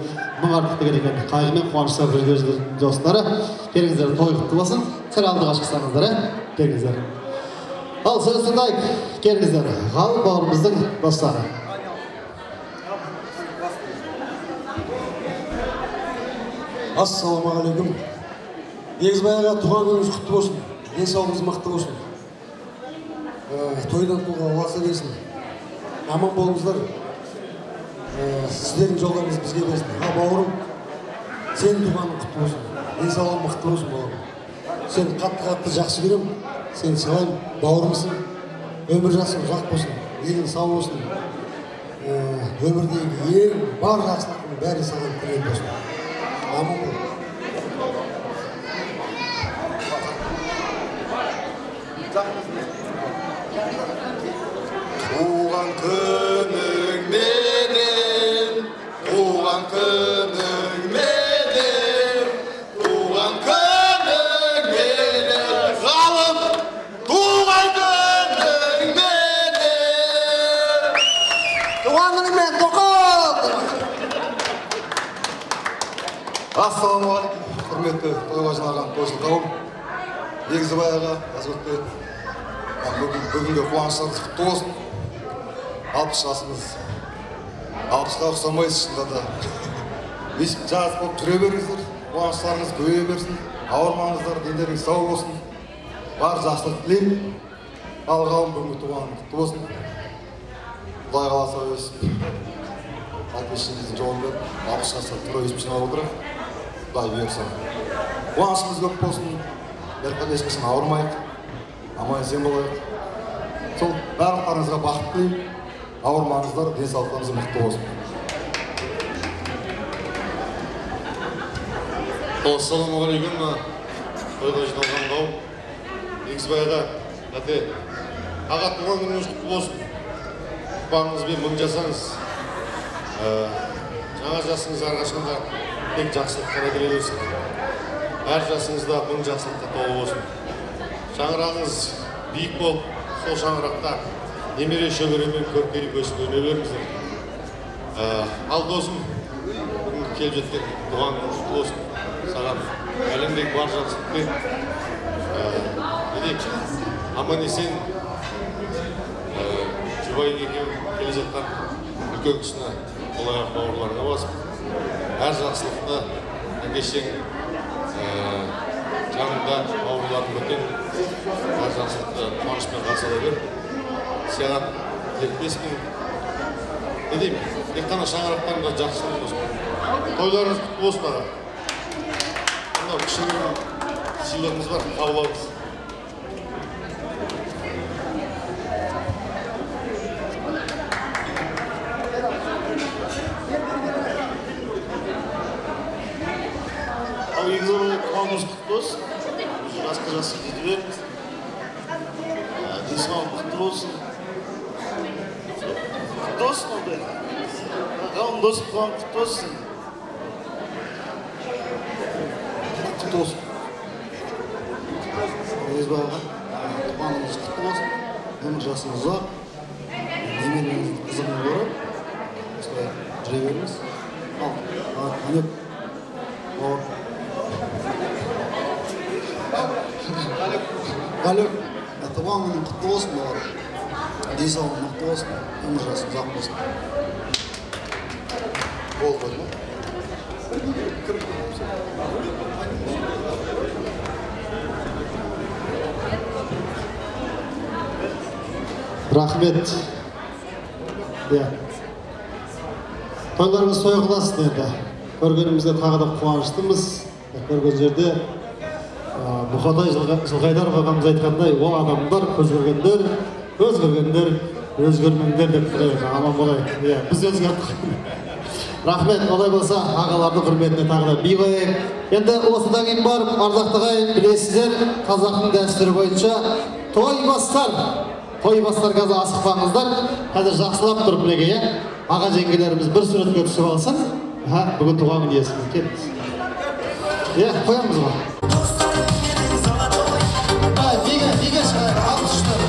мың артық деген екен. Қайғымен қуаныштап жүргеніздер достары. Келіңіздер, той құтты болсын. Сәл алдыға шықсаңыздар, келіңіздер. Ал сөз тыңдайық, келіңіздер. Ғалым бауырымыздың достары. Ассалаумағалейкум. Егізбайға туған күніңіз құтты болсын. Денсаулығыңыз мықты болсын. Тойдан туға аласа берсін. Аман болыңыздар. Сіздердің жолдарыңыз бізге берсін. Бауырым, сен туғаның құтты болсын. Денсаулығың мықты болсын, бауырым. Сен қатты жақсы көрем. Сен сыйлаймын, бауырымсың. Өмір жасың ұзақ болсын. Елің сау болсын. Өмірдегі ең бар жақсылықтың бәрі саған тілек болсын. Аман бол. Туған күнің менен, туған күнің менен, туған күнің менен, ғалым, туған күнің менен. Туған күніңмен тоқал! Ассалаумағалейкум, құрметті тойға жиналған тойшыл қауым. Егізбай аға, Азбекте, бүгінгі қуаныштарыңыз құтты болсын. 60 жасыңыз. 60-қа ұқсамайсыз шынында да. Жас болып жүре беріңіздер, қуаныштарыңыз көбейе берсін, ауырмаңыздар, дендеріңіз сау болсын. Бар жақсылық тілеймін. Ал қауым бүгінгі туғаныңыз құтты болсын. Құдай қаласа өсіп, 65-іңіздің жолын беріп, 60 жаста тура өсіп жинап отырайық. Құдай бұйырса. Қуанышымыз көп болсын. Ешқашан ешқашан ауырмайық, аман-есен болайық. Сол барлықтарыңызға бақыт тілеймін. Ауырмаңыздар, денсаулықтарыңыз мықты болсын. Ассалаумағалейкум. Тойға жиналған қауым. Егізбай аға, аға туған күніңіз құтты болсын. Туғаныңызбен мың жасаңыз. Жаңа жасыңыз әрқашанда тек жақсылық қана келе берсін. Әр жасыңызда мың жақсылыққа толы болсын. Шаңырағыңыз биік болып, сол шаңырақта немере шөберемен көркейіп өсіп өне беріңіздер. Ал досым, келіп жеткен туған күніңіз құтты болсын. Саған әлемдегі бар жақсылықпен аман-есен жұбай екеуі келе жатқан үлкен кісіні қол-аяқ бауырларына басып, әр жақсылықта әкешең жанында бауырларын бөтен әр жақсылықты қуанышпен қарсы ала бер. Саған 75 мың не деймін, тек қана шаңырақтарында жақсылық болсын. Тойларыңыз құтты болсын аға. Мынау кішігірім сыйлығымыз бар, қабыл алыңыз. Қуанышымыз құтты болсын. Жасқа жасы жетіп беріңіз. Денсаулық құтты болсын. Құтты болсын ондай. Ғалым досым туған құтты болсын. Құтты болсын. Егізбай аға, туғаныңыз құтты болсын. Өмір жасыңыз ұзақ. Немереңіз қызығын көріп, осылай жүре беріңіз. Ал, Анеп, бауыр. Ғалым, туған күнің құтты болсын, бауыр. Денсаулығың мықты болсын, өмір жасың ұзақ болсын. Бол қойды ма? Рахмет. Тойларыңыз той қыласын енді. Көргенімізге тағы да қуаныштымыз. Көрген жерде Мұқатай Жылқайдаров ағамыз айтқандай, ол адамдар көз көргендер, өзгермеңдер деп тұрайық, аман болайық. Біз өзгердік. Рахмет, олай болса, ағалардың құрметіне тағы да би қояйық. Енді осыдан кейін барып, ардақты ағайын, білесіздер, қазақтың дәстүрі бойынша той бастар қазір асықпаңыздар. Қазір жақсылап тұрып мінекей, аға жеңгелеріміз бір суретке түсіп алсын. Бүгін туған күн иесімен келіңіз. Иә, қоямыз ба? Биге шығайық, алғыштар.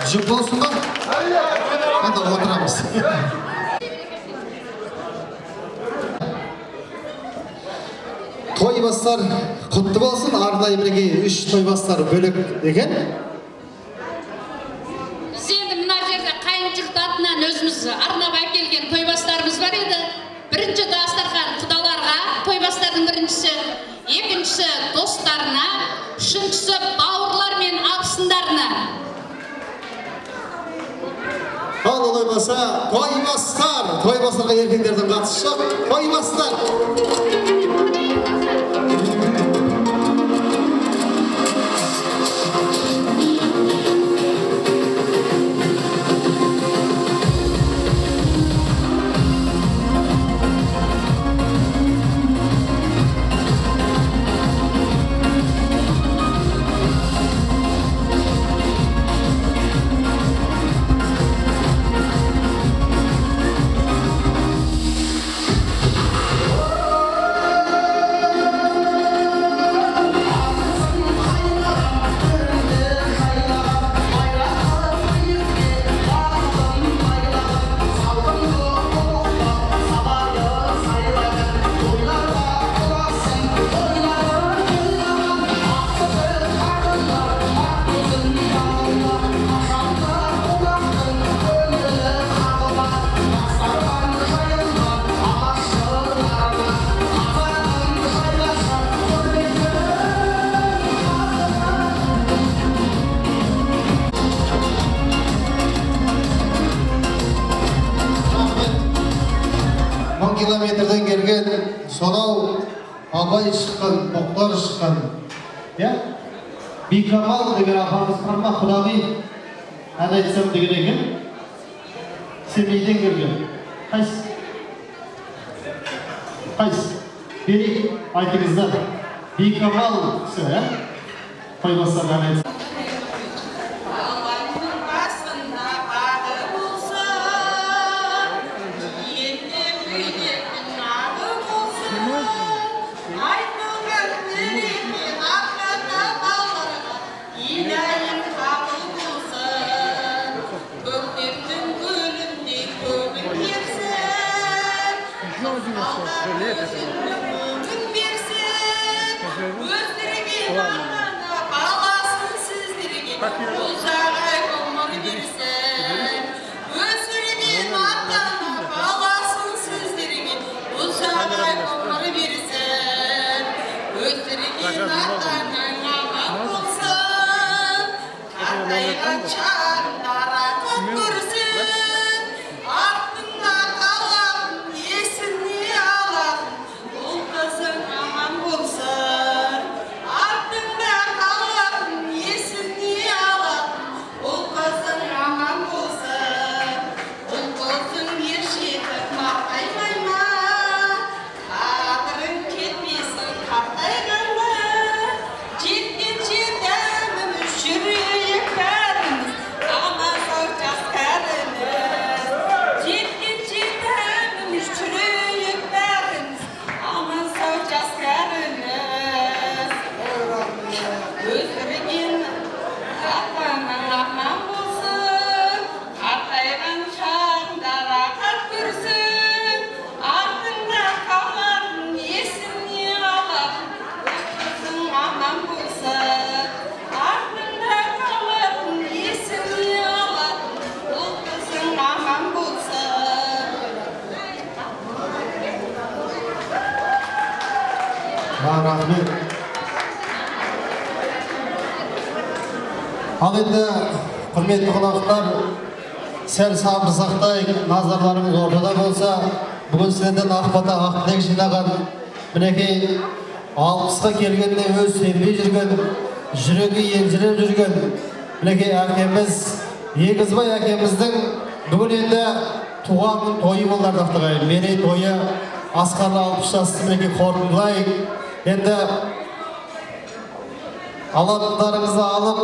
Жүк болсын ба? Анда отырамыз. Тойбастар құтты болсын, арнайы бірге 3 тойбастар бөлек екен. Біз енді мына жерде қайынжық атынан өзіміз арнап әкелген тойбастарымыз бар еді. Бірінші дастархан құдаларға, тойбастардың біріншісі, екіншісі достарына, үшіншісі бауырлар мен абысындарына. Ал олай болса, тойбастарға еркектердің қатысы жоқ, тойбастар. Километрден келген, сонау абай шыққан, тоқтар шыққан. Бикамал деген апамыз қарма құдағи ән айтсам деген екен. Семейден келген. Қайсы? Берейік, айтыңыздар. Бикамал кісі, қойбастар ән айтсам. Özdürge bağlasın sizdirge, uzağay olmanı берсін. Өсірген ата-ана баласын сөздерімен ұзағай ғұмыр берсін. Өсірген ата-анаң аман болсын, қартайған шағыңдара құт көрсін. Артыңда қалатын есіне алатын ұл қызың аман болсын. Артыңда қалатын есіне алатын ұл қызың аман болсын. Ұл қызың ер жетіп мақтаймай ма? Қадірің кетпесін қартайғанда. Жеткенше дәміміз жүрейік бәріміз, аман сау жас кәріміз. Жеткенше дәміміз жүрейік бәріміз, аман сау жас кәріміз. Өсірген ата-анаң аман болсын, қартайған шағыңда рақат көрсін. Артыңда қалатын есіне алатын ұл қызың аман болсын. Артыңда қалатын есіне алатын ұл қызың аман болсын. Рахмет. Ал енді құрметті қонақтар, сәл сабыр сақтайық, назарларыңыз ортада болса, бүгін сіздерден ақбата ақтілек жинаған, мінекей 60-қа келгенде өз сенбей жүрген, жүрегі елжіреп жүрген, мінекей әкеміз, Егізбай әкеміздің бүгін енді туған тойы болды ақтығай. Мерей тойы асқарлы 60 жасты мінекей қорытындылайық. Енді алатындарыңызды алып,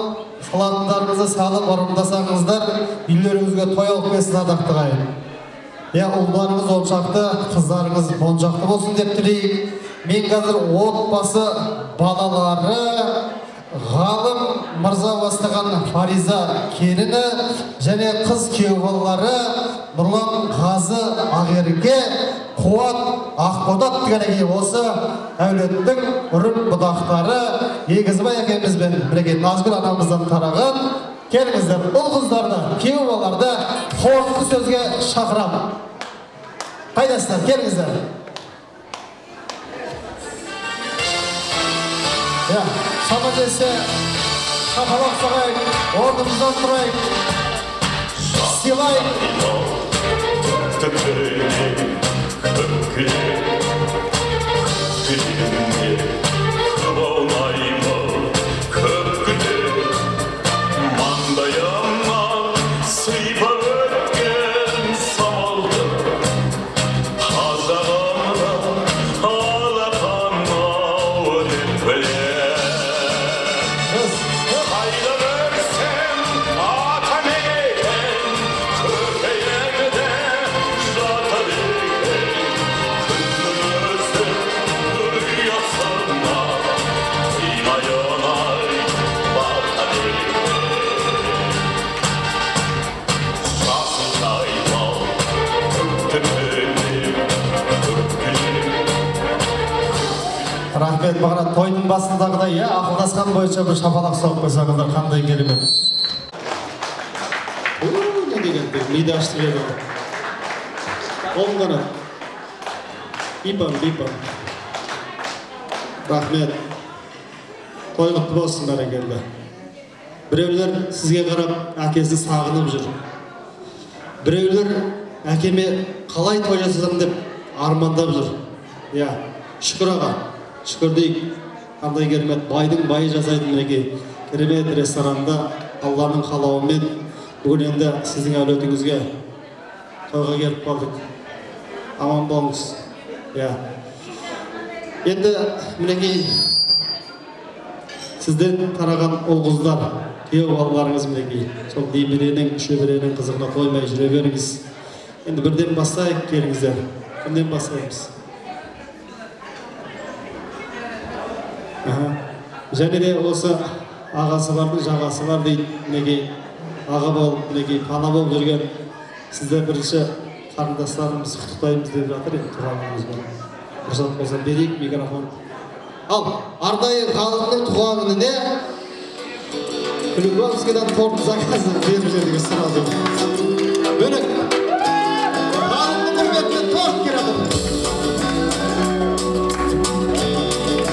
салатындарыңызды салып орындасаңыздар, үйлеріңізге той алып келсін ақтығай. Ұлдарыңыз оншақты, қыздарыңыз моншақты болсын деп тілейік. Мен қазір отбасы балалары Ғалым Мырза бастаған Фариза келіні және қыз күйеу балалары Нұрлан Ғазы Ағерге, Қуат Ақбодат дегенге осы әулеттің үрім бұдақтары Егізбай әкемізбен бірге Назгүл анамыздан тараған. Келіңіздер, ұл қыздарды, күйеу балаларды қорытынды сөзге шақырамын. Қайдасыздар, келіңіздер. Шама жесе, шапалақ соғайық, орнымыздан тұрайық, сыйлайық. Рахмет, бағана тойдың басындағыдай, ақылдасқан бойынша бір шапалақ соғып қойсаңыздар, қандай керемет. Не дегенде, миды ашты берді. Оң қанат. Бипам. Рахмет. Той құтты болсын бәрекелді. Біреулер сізге қарап, әкесін сағынып жүр. Біреулер әкеме қалай той жасасам деп армандап жүр. Шүкір аға. Шүкір дейік, қандай керемет, байдың байы жасайды мінекей. Керемет ресторанда Алланың қалауымен бүгін енді сіздің әулетіңізге тойға келіп қалдық. Аман болыңыз. Енді мінекей сізден тараған ұл қыздар, күйеу балаларыңыз мінекей. Сол немеренің, шөберенің қызығына қоймай жүре беріңіз. Енді бірден бастайық, келіңіздер. Бірден бастаймыз. Және де осы ағасы бардың жағасы бар дейді, мінекей аға болып, мінекей пана болып жүрген сіздер бірінші қарындастарымыз құттықтаймыз деп жатыр енді туғаныңыз бар. Рұқсат болса берейік микрофон. Ал, арнайы халықтың туған күніне Люковскийдан торт заказы беріп жердегі сразу. Бөлек. Халықтың құрметіне торт келеді.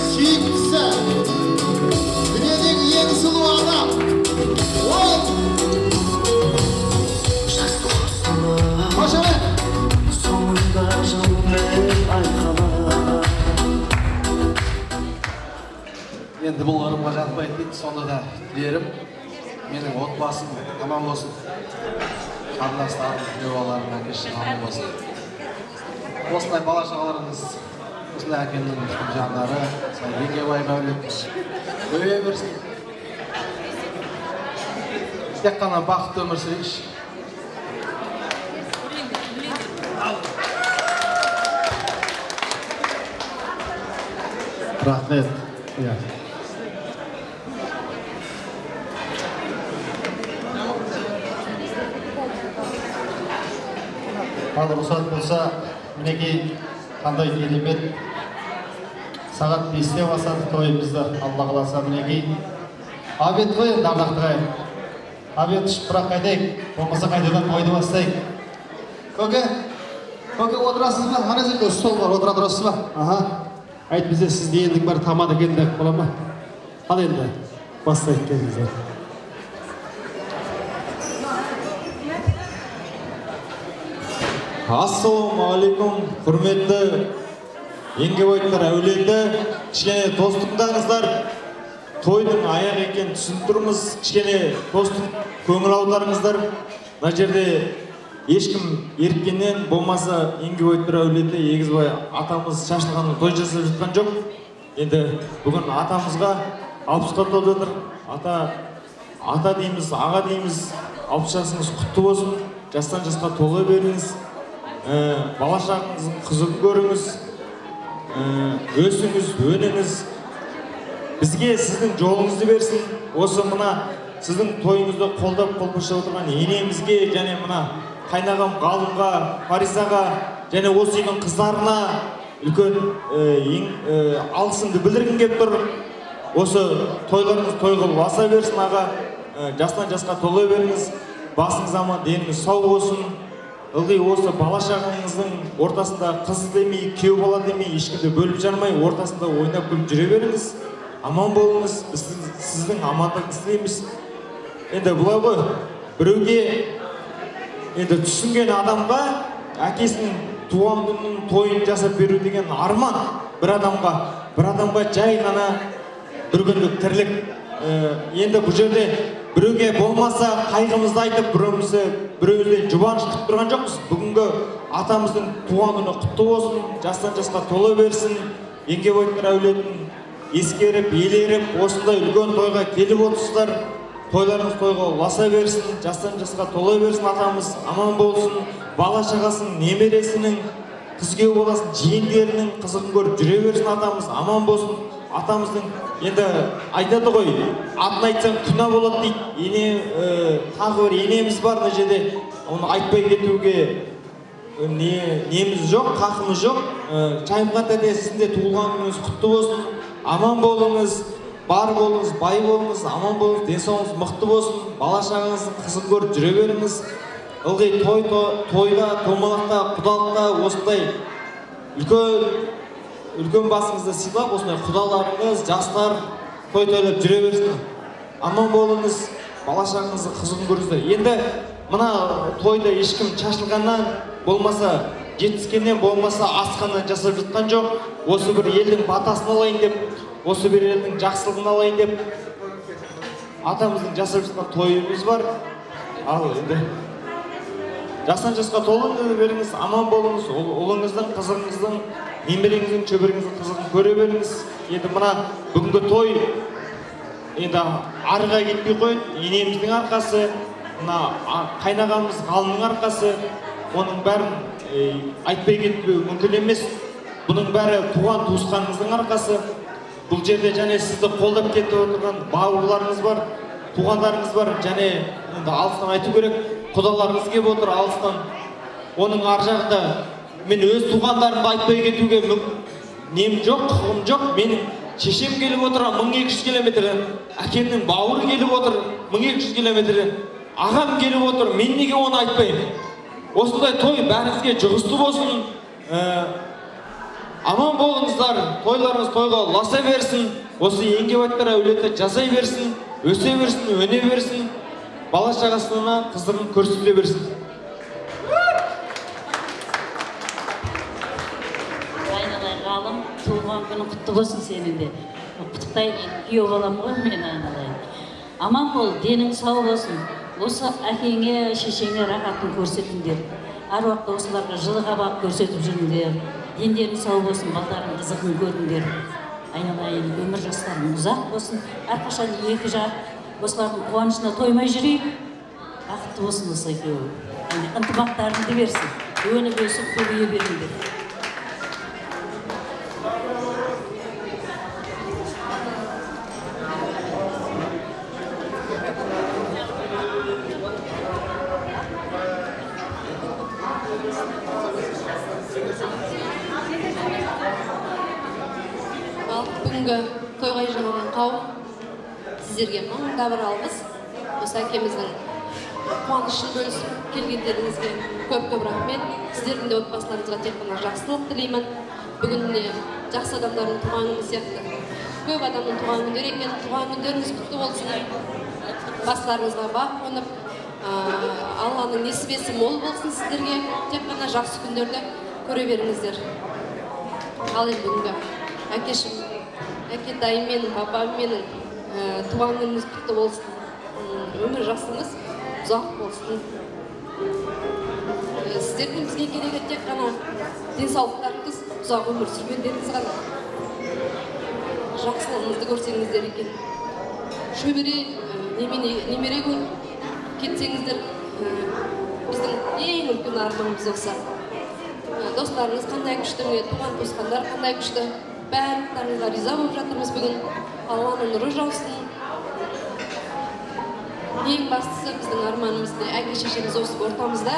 Сүйіктісі. Дүниедегі ең сұлу адам. Ол. Қошемет. Соңында жылмен айқала. Енді бұл ырымға жатпайды дейді, сонда да тілерім менің отбасым аман болсын. Қарындастарым, күйеуаларым, әке-шешем аман болсын. Осындай бала-шағаларыңыз, осындай әкемнің жандары, Еңгебай Мәулет көбейе берсін. Тек қана бақытты өмір сүрейікші. Рахмет. Ал рұқсат болса, мінекей қандай керемет сағат 5-те басады тойымызды. Алла қаласа мінекей обед қой, ардақты қайын. Обед ішіп бірақ қайтайық, болмаса қайтадан тойды бастайық. Көке отырасыз ба? Ана жерде стол бар, отыра тұрасыз ба? Аха. Айт бізде сізде ендік бар тамады кендік бола ма? Ал енді бастайық келіңіздер. Ассалаумағалейкум, құрметті Еңгебайдың әулеті, кішкене достықтаңыздар. Тойдың аяқ екен түсініп тұрмыз, кішкене достық көңіл аударыңыздар. Мына жерде ешкім ерткеннен болмаса Еңгебайдың әулеті Егізбай атамыз шашылғанын той жасап жатқан жоқ. Енді бүгін атамызға 60-қа толып жатыр. Ата дейміз, аға дейміз, 60 жасыңыз құтты болсын, жастан жасқа тола беріңіз. Бала-шағаңыздың қызығын көріңіз, өсіңіз, өніңіз. Бізге сіздің жолыңызды берсін. Осы мына сіздің тойыңызды қолдап қолпаштап отырған енемізге және мына қайнағам Ғалымға, Фаризаға және осы үйдің қыздарына үлкен алғысымды білдіргім келіп тұр. Осы тойларыңыз той қылып аса берсін аға. Жастан жасқа тола беріңіз. Басыңыз аман, деніңіз сау болсын. Ылғи осы бала-шағаңыздың ортасында қыз демей, күйеу бала демей, ешкімді бөліп жармай, ортасында ойнап күліп жүре беріңіз. Аман болыңыз, біз сіздің амандығыңызды тілейміз. Енді бұлай ғой, біреуге енді түсінген адамға әкесінің туған күнінің тойын жасап беру деген арман. Бір адамға жай ғана бір күндік тірлік. Енді бұл жерде біреуге болмаса қайғымызды айтып, біреуден жұбаныш күтіп тұрған жоқпыз. Бүгінгі атамыздың туған күні құтты болсын, жастан жасқа тола берсін. Еңгебайдың әулетін ескеріп, елеріп, осындай үлкен тойға келіп отырсыздар. Тойларыңыз тойға ұласа берсін, жастан жасқа тола берсін атамыз, аман болсын. Бала-шағасының, немересінің, қыз-күйеу боласын, жиендерінің қызығын көріп жүре берсін атамыз, аман болсын. Атамыздың енді айтады ғой, атын айтсаң күнә болады дейді. Тағы бір енеміз бар мына жерде, оны айтпай кетуге неміз жоқ, қақымыз жоқ. Шайымхан тәте, сіздің де туылған күніңіз құтты болсын. Аман болыңыз, бар болыңыз, бай болыңыз, аман болыңыз, денсаулығыңыз мықты болсын. Бала-шағаңыздың қызығын көріп жүре беріңіз. Ылғи тойда, томалақта, құдалықта осындай үлкен басыңызды сыйлап, осындай құдаларыңыз, жастар той-тойлап жүре берсін. Аман болыңыз, бала-шағаңыздың қызығын көріңіздер. Енді мына тойда ешкім шашылғаннан, болмаса жетіскеннен, болмаса асқаннан жасап жатқан жоқ. Осы бір елдің батасын алайын деп, осы бір елдің жақсылығын алайын деп, атамыздың жасап жатқан тойымыз бар. Ал енді жастан жасқа толыңыз беріңіз, аман болыңыз, ұлыңыздың, қызыңыздың, немереңіздің, шөбереңіздің қызығын көре беріңіз. Енді мына бүгінгі той енді арыға кетпей қойды, енеміздің арқасы, мына қайнағамыз Ғалымның арқасы, оның бәрін айтпай кетпеу мүмкін емес. Бұның бәрі туған туысқаныңыздың арқасы. Бұл жерде және сізді қолдап кетіп отырған бауырларыңыз бар, туғандарыңыз бар, және енді алыстан айту керек, құдаларыңыз келіп отыр алыстан. Оның ар жағында мен өз туғандарымды айтпай кетуге нем жоқ, құқығым жоқ. Менің шешем келіп отыр 1200 километрден, әкемнің бауыры келіп отыр 1200 километрден, ағам келіп отыр, мен неге оны айтпаймын? Осындай той бәріңізге жұғысты болсын, аман болыңыздар, тойларыңыз тойға ұласа берсін, осы еңгебайттар әулеті жасай берсін, өсе берсін, өне берсін, бала шағасына қызығын көрсете берсін. Айналай ғалым, туылған күні құтты болсын сенің де. Құттықтайын, күйеу балам ғой мен айналайын. Аман бол, денің сау болсын. Осы әкеңе, шешеңе рахатын көрсетіңдер. Әр уақытта осыларға жылы қабақ көрсетіп жүріңдер. Дендерің сау болсын, балдарың қызығын көріңдер. Айналайын, өмір жастарың ұзақ болсын. Әрқашан екі жақ осылардың қуанышына тоймай жүрейік. Бақытты болсын осы екеуі. Ынтымақтарыңды берсін. Өніп өсіп көбейе беріңдер. Бүгінгі тойға жиналған қауым сіздерге мыңда бір алғыс. Осы әкеміздің қуанышын бөлісіп келгендеріңізге көп рахмет. Сіздердің де отбасыларыңызға тек қана жақсылық тілеймін. Бүгініне жақсы адамдардың туған күні сияқты көп адамның туған күндері екен. Туған күндеріңіз құтты болсын. Бастарыңызға бақ қонып, Алланың несібесі мол болсын сіздерге. Тек қана жақсы күндерді көре беріңіздер. Ал енді бүгінгі әкешім, әкетайым менің, папам менің туған күніңіз құтты болсын. Өмір жасыңыз ұзақ болсын. Сіздердің бізге керегі тек қана денсаулықтарыңыз, ұзақ өмір сүргендеріңіз ғана. Жақсылығыңызды көрсеңіздер екен. Шөбере, немере кетсеңіздер, біздің ең үлкен арманымыз осы. Достарыңыз қандай күшті, туған туысқандар қандай күшті, барлықтарыңызға риза болып жатырмыз бүгін. Алланың нұры жаусын. Ең бастысы біздің арманымызды әке шешеміз осы ортамызда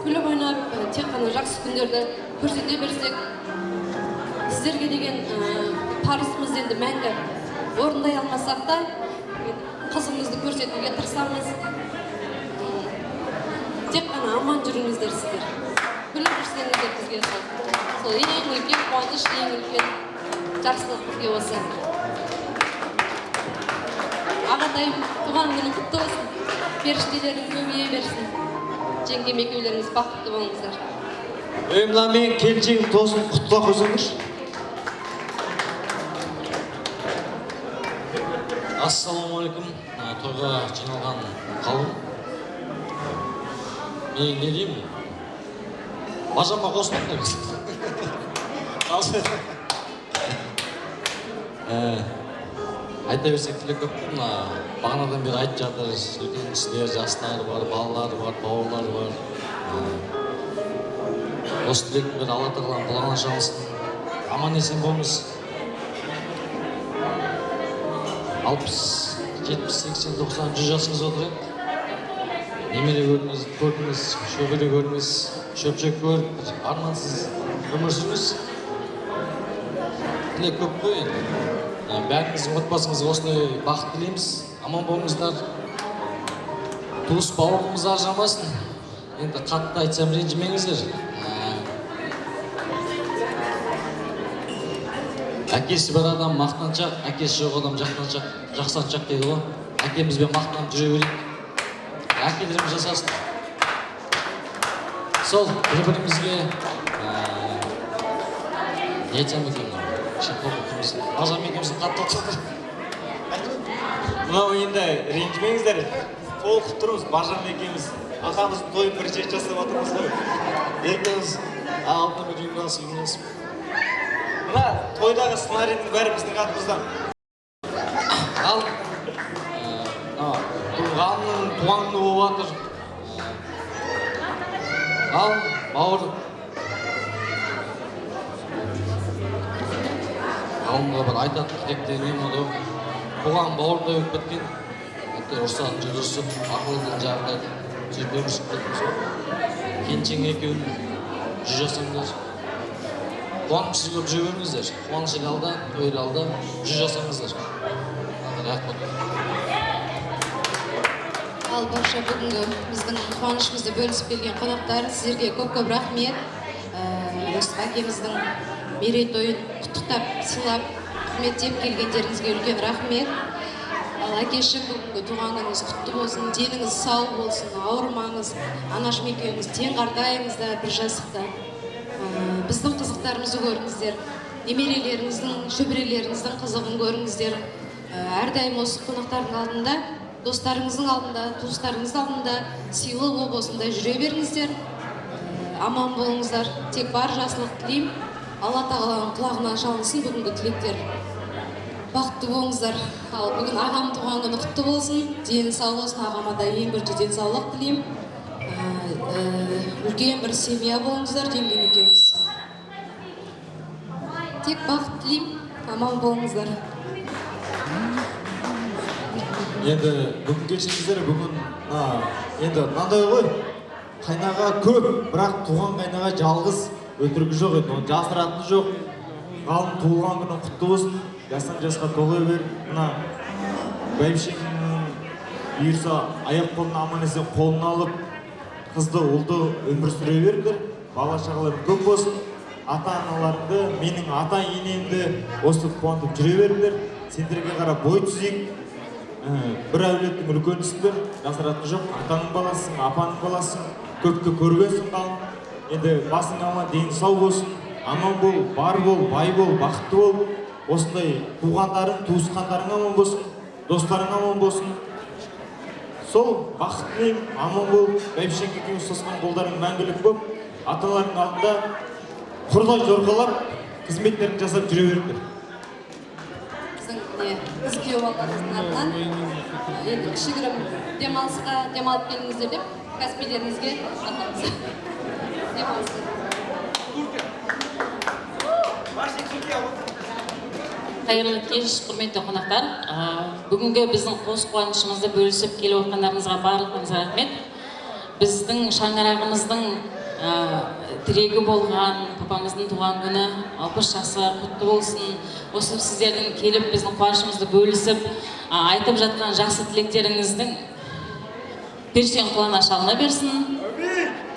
күліп ойнап, тек қана жақсы күндерді көрсете берсек, сіздерге деген парызымыз енді мәңгі орындай алмасақ та, қызымызды көрсетуге тырысамыз. Тек қана аман жүріңіздер сіздер. Күліп жүрсеңіздер бізге сол ең үлкен қуаныш, ең үлкен жақсылық бізге осы. Ағатайым, туған күні құтты болсын. Періштелерің көбейе берсін. Жеңгем екеулеріңіз бақытты болыңыздар. Мына мен келіншегім тосын құттықтап қойсаңызшы. Ассалаумағалейкум, тойға жиналған қауым. Мен не деймін? Бажама қосылып айта берсек тілек көп. Бағанадан бері айтып жатыр, үлкен кісілер, жастары бар, балалары бар, бауырлары бар. Осы тілектің бері Алла тағаланың құлағына шалсын. Аман есен болыңыз. 60, 70, 80, 90, 100 жасыңыз отыр. Немере көрдіңіз, шөбере көрдіңіз, шөпшек көріп, армансыз өмір сүріңіз. Тілек көп қой. Бәріңіздің отбасыңызға осындай бақыт тілейміз. Аман болыңыздар. Туыс бауырымыз аржамасын. Енді қатты айтсам ренжімеңіздер. Әкесі бар адам мақтаншақ, әкесі жоқ адам жақсаншақ дейді ғой. Әкемізбен мақтанып жүре берейік. Әкелеріміз жасасын. Сол бір-бірімізге не айтсам екен? Бажам екеумізді қатты отыр. Мынау енді ренжімеңіздер. Толқып тұрмыз, Бажам екеуміз. Атамыздың тойын бірінші рет жасап отырмыз ғой. Екеуміз алтын жиналысып үйленесіп. Мына тойдағы сценарийдің бәрі біздің атымыздан. Ал Ғалымның туған күні болып жатыр. Ал бауыр Ғалымға бір айтатын тілектерім болды. Туған бауырдай өтіп кеткен. Ұрсатын жер ұрсып, ақылдың жағдайды жүріп өмірсіп кеттіңіз ғой. Келіншең екеуін 100 жасыңыз. қуанышсыз көп жүре беріңіздер. Қуаныш алда, той алда жүз жасаңыздар. Рахмет. Ал барша бүгінгі біздің қуанышымызды бөлісіп келген қонақтар, сіздерге көп-көп рахмет. Осы әкеміздің мерейтойын құттықтап, сыйлап, құрметтеп келгендеріңізге үлкен рахмет. Ал әкешім, бүгінгі туған күніңіз құтты болсын, деніңіз сау болсын, ауырмаңыз, анашым екеуіңіз тең қартайыңыздар бір жасықта. Біздің қызықтарымызды көріңіздер, немерелеріңіздің, шөберелеріңіздің қызығын көріңіздер. Әрдайым осы қонақтардың алдында, достарыңыздың алдында, туыстарыңыздың алдында сыйлы болып осындай жүре беріңіздер. Аман болыңыздар. Тек бар жақсылық тілеймін. Алла тағаланың құлағына шалынсын бүгінгі тілектер. Бақытты болыңыздар. Ал бүгін ағам туған күні құтты болсын. Дені сау болсын. Ағама да ең бірінші денсаулық тілеймін. Үлкен бір семья болыңыздар, жеңгем екеуміз. Тек бақыт тілеймін. Аман болыңыздар. Енді бүгін келсеңіздер, бүгін енді мынандай ғой, қайнаға көп, бірақ туған қайнаға жалғыз өтірігі жоқ еді, оны жасыратыны жоқ. Ғалым туылған күні құтты болсын, жастан жасқа толы бер. Мына бәйбішеңнің бұйырса аяқ қолын аман есен қолына алып, қызды, ұлды өмір сүре беріңдер. Бала шағаларың көп болсын. Ата-аналарыңды, менің ата-енемді осы қуантып жүре беріңдер. Сендерге қарап бой түзейік. Бір әулеттің үлкенісіңдер, жасыратыны жоқ. Атаның баласың, апаның баласың, көпті көргенсің қалың. Енді басың аман, дейін сау болсын. Аман бол, бар бол, бай бол, бақытты бол. Осындай туғандарың, туысқандарың аман болсын, достарың аман болсын. Сол бақыт тілеймін, аман бол. Бәйбішең екеуміз сосқан қолдарың мәңгілік болып, аталарың алдында құрдай жорғалап, қызметтерін жасап жүре беріңдер. Біз күйеу балаларымыздың атынан енді кішігірім демалып келіңіздер деп кәсіпкерлеріңізге атамыз. Демалыңыздар. Қайырлы кеш, құрметті қонақтар. Бүгінгі біздің қос қуанышымызды бөлісіп келіп отқандарыңызға барлығыңызға рахмет. Біздің шаңырағымыздың тірегі болған папамыздың туған күні 60 жасы құтты болсын. Осы сіздердің келіп біздің қуанышымызды бөлісіп айтып жатқан жақсы тілектеріңіздің періште құлағына шалына берсін.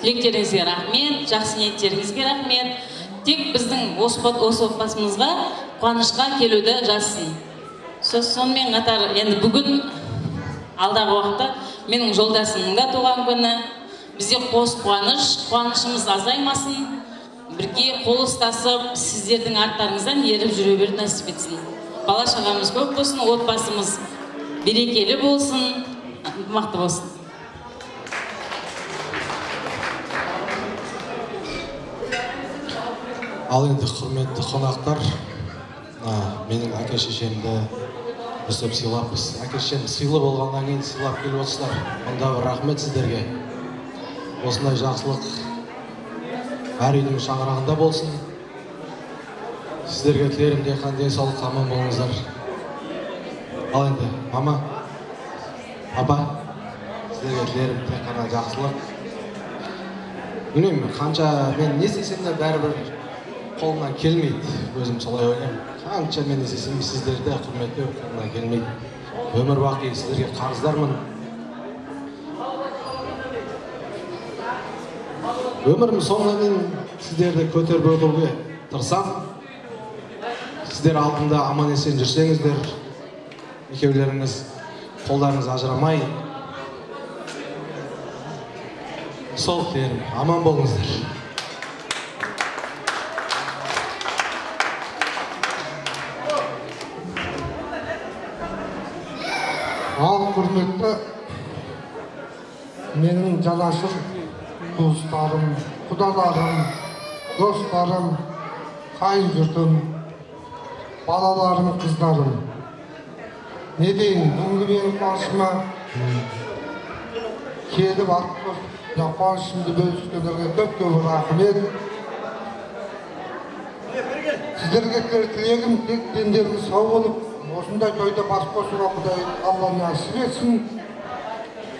Тілектеріңізге рахмет, жақсы ниеттеріңізге рахмет. Тек біздің осы отбасымызға қуанышқа келуді жазсын. Сонымен қатар енді бүгін алдағы уақытта менің жолдасымның да туған күні. Бізде қос қуанышымыз азаймасын, бірге қол ұстасып, сіздердің арттарыңыздан еріп жүре беруді нәсіп етсін. Бала шағамыз көп болсын, отбасымыз берекелі болсын, мықты болсын. Ал енді құрметті қонақтар, менің әке-шешемді өстіп сыйлаппыз. Әке-шешем сыйлы болғаннан кейін сыйлап келіп отырсыздар. Онда бір рахмет сіздерге. Осындай жақсылық әр үйдің шаңырағында болсын. Сіздерге тілерім тек қана денсаулық, аман болыңыздар. Ал енді мама, папа, сіздерге тілерім тек қана жақсылық. Білмеймін, қанша мен не істесем де бәрібір қолымнан келмейді. Өзім солай ойлаймын. Қанша мен не істесем сіздерді құрметтеу қолымнан келмейді. Өмір бақи сіздерге қарыздармын. Өмірім соңына дейін сіздерді көтеріп отыруға тырысамын. Сіздер алдында аман есен жүрсеңіздер, екеулеріңіз қолдарыңыз ажырамай, сол тілерім, аман болыңыздар. Ал құрметті менің жанашыр туыстарым, құдаларым, достарым, қайын жұртым, балаларым, қыздарым. Не дейін, бүгінгі менің қуанышыма келіп атып қуанышымды бөліскендерге көп-көп рахмет. Сіздерге тілегім тек дендеріңіз сау болып, осындай тойда бас қосуға Құдай Алла нәсіп етсін.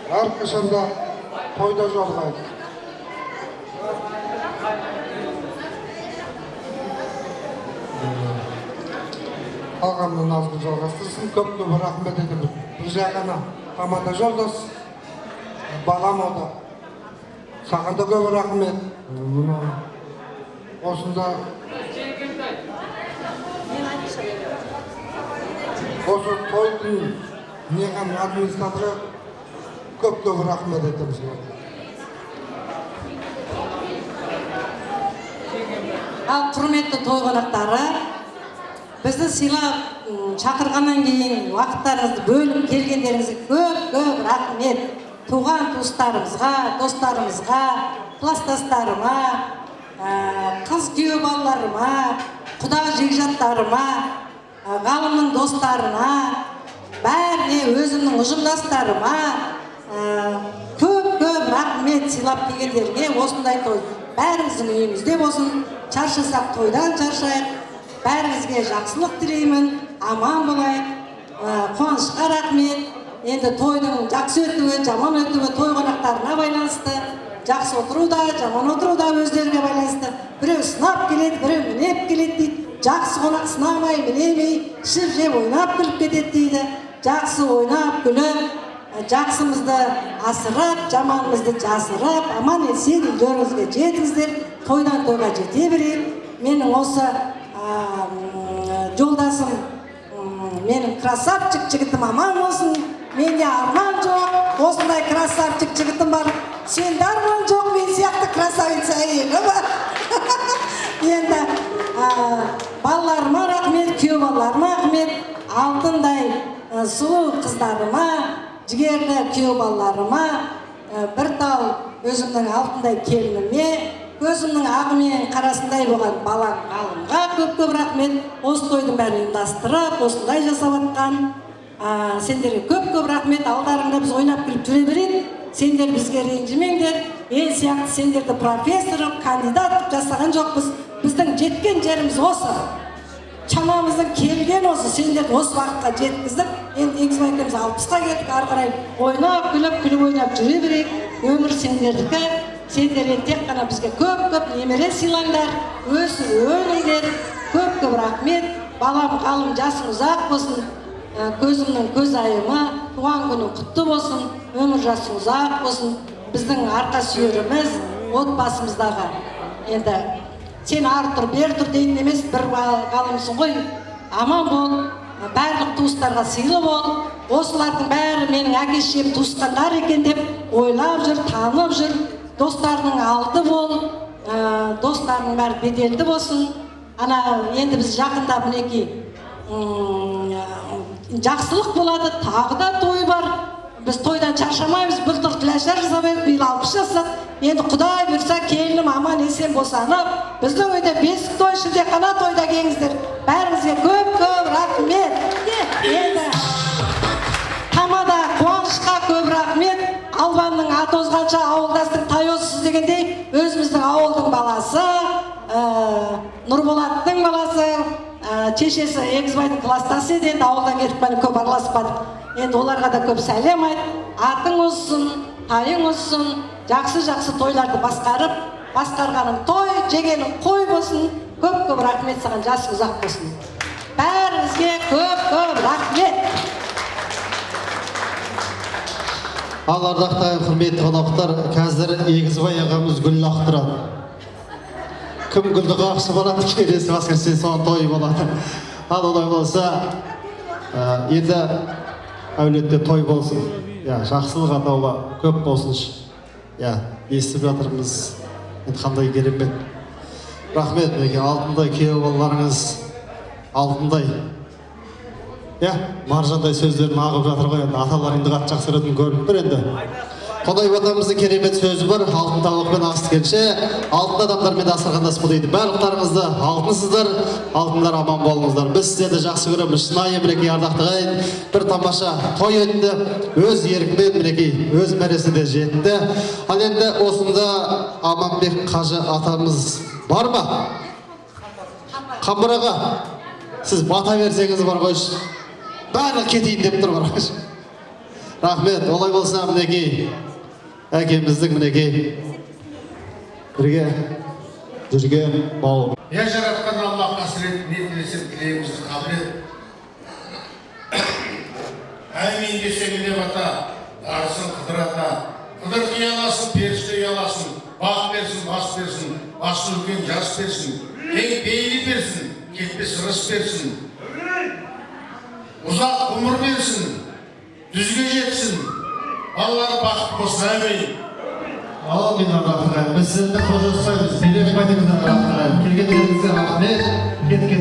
Әрқашанда тойда жолығайық. қалғанын назгүл жалғастырсын. Көп рахмет етіп. Бір жағына команда жолдас, балам ода. Саған да көп рахмет. Осында осы тойдың неған администраторы көп рахмет етеміз. Ал құрметті той қонақтары, бізді сыйлап шақырғаннан кейін уақыттарыңызды бөліп келгендеріңізге көп рахмет. Туған туыстарымызға, достарымызға, кластастарыма, қыз күйеу балаларыма, құда жекжаттарыма, ғалымның достарына, бәріне өзімнің ұжымдастарыма көп рахмет сыйлап келгендерге. Осындай той бәріміздің үйімізде болсын. Шаршасақ тойдан шаршайық. Бәрімізге жақсылық тілеймін, аман болайық. Қуанышқа рахмет. Енді тойдың жақсы өтуі, жаман өтуі той қонақтарына байланысты. Жақсы отыру да, жаман отыру да өздеріне байланысты. Біреу сынап келеді, біреу мінеп келеді дейді. Жақсы қонақ сынамай, мінемей, ішіп жеп ойнап күліп кетеді дейді. Жақсы ойнап күліп, жақсымызды асырап, жаманымызды жасырып, аман есен үйлеріңізге жетіңіздер. Тойдан тойға жете берейік. Менің осы жолдасым, менің красавчик жігітім аман болсын. Менде арман жоқ, осындай красавчик жігітім бар. Сенде арман жоқ, мен сияқты красавица әйелі бар. Енді балаларыма рахмет, күйеу балаларыма рахмет, алтындай сұлу қыздарыма, жігерлі күйеу балаларыма, бір тал өзімнің алтындай келініме, көзімнің ағы мен қарасындай болған балам ғалымға көп рахмет. Осы тойдың бәрін ұйымдастырып, осындай жасап жатқан сендерге көп рахмет. Алдарыңда біз ойнап күліп жүре берейік. Сендер бізге ренжімеңдер. Мен сияқты сендерді профессор, кандидат жасаған жоқпыз. Біздің жеткен жеріміз осы. Шамамыздың келген осы. Сендерді осы уақытқа жеткіздік. Енді Егізбай екеуміз 60-қа келдік. Ары қарай ойнап күліп ойнап жүре берейік. Өмір сендердікі. Сендер тек қана бізге көп немере сыйлаңдар. Өсіп өніңдер. Көп рахмет. Балам ғалым жасың ұзақ болсын. Көзімнің көз айымы, туған күнің құтты болсын, өмір жасы ұзақ болсын. Біздің арқа сүйеріміз, отбасымыздағы. Енді сен ары тұр, бер тұр дейтін емес, бір ғалымсың ғой. Аман бол, барлық туыстарға сыйлы бол. Осылардың бәрі менің әке-шешем туысқандар екен деп ойлап жүр, танып жүр. Достарының алды бол, достарының бәрі беделді болсын. Ана енді біз жақында мінекей жақсылық болады, тағы да той бар. Біз тойдан шаршамаймыз, былтыр тіләшар жасап едік, биыл 60 жасақ. Енді Құдай бұйырса келінім аман есен босанып, біздің үйде бесік той, шілдехана тойда келіңіздер. Бәріңізге көп рахмет. Енді тамада қуанышқа көп рахмет. Албанның аты озғанша ауылдастың тай озсыз дегендей, өзіміздің ауылдың баласы, Нұрболаттың баласы, шешесі Егізбайдың кластасы еді. Енді ауылдан кетіп бәрі көп араласпадық. Енді оларға да көп сәлем айт. Атың озсын, тайың озсын, жақсы тойларды басқарғаның той, жегенің қой болсын. Көп рахмет саған, жасың ұзақ болсын. Бәріңізге көп рахмет. Ал ардақты құрметті қонақтар, қазір Егізбай ағамыз гүл лақтырады. Кім гүлді қақшы болады, келесі басқарса соған той болады. Ал олай болса, енді әулетте той болсын. Жақсылық атауға көп болсыншы. Естіп жатырмыз, енді қандай керемет. Рахмет, алтындай күйеу балаларыңыз, алтындай. Маржандай сөздерін ағып жатыр ғой, енді аталарыңды қатты жақсы көретін көрініп бір енді. Қодай батамыздың керемет сөзі бар, алтын табақпен асты келші, алтын адамдармен асырғандас бұл дейді. Барлықтарыңызды алтынсыздар, алтындар аман болыңыздар. Біз сіздерді жақсы көреміз, шынайы мінекей ардақтығайын, бір тамаша той өтті, өз еркімен мінекей, өз мәресіне жетті. Ал енді осында Аманбек Қажы атамыз бар ма? Қамбыраға, сіз бата берсеңіз бар қойшы. Барлық кетейін деп тұр бар қойшы. Рахмет, олай болса мінекей, әкеміздің мінекей бірге жүрген бауыр. Жаратқан Аллах қасірет не тілесем тілеймізді қабілет. әмин десең деп ата, дарысын Қыдыр ата. Қыдыр қияласын, періште ұяласын, бақ берсін, бас берсін, басы үлкен жас берсін, кең пейілі берсін, кетпес ырыс берсін. Ұзақ ғұмыр берсін, дүзге жетсін, балалар бақыт болсын, әмин. Amin Allah'ım. Biz sizinle konuşsayız, bilim badimizden Allah'ım. Kelgеніңізге рахмет. Кеткен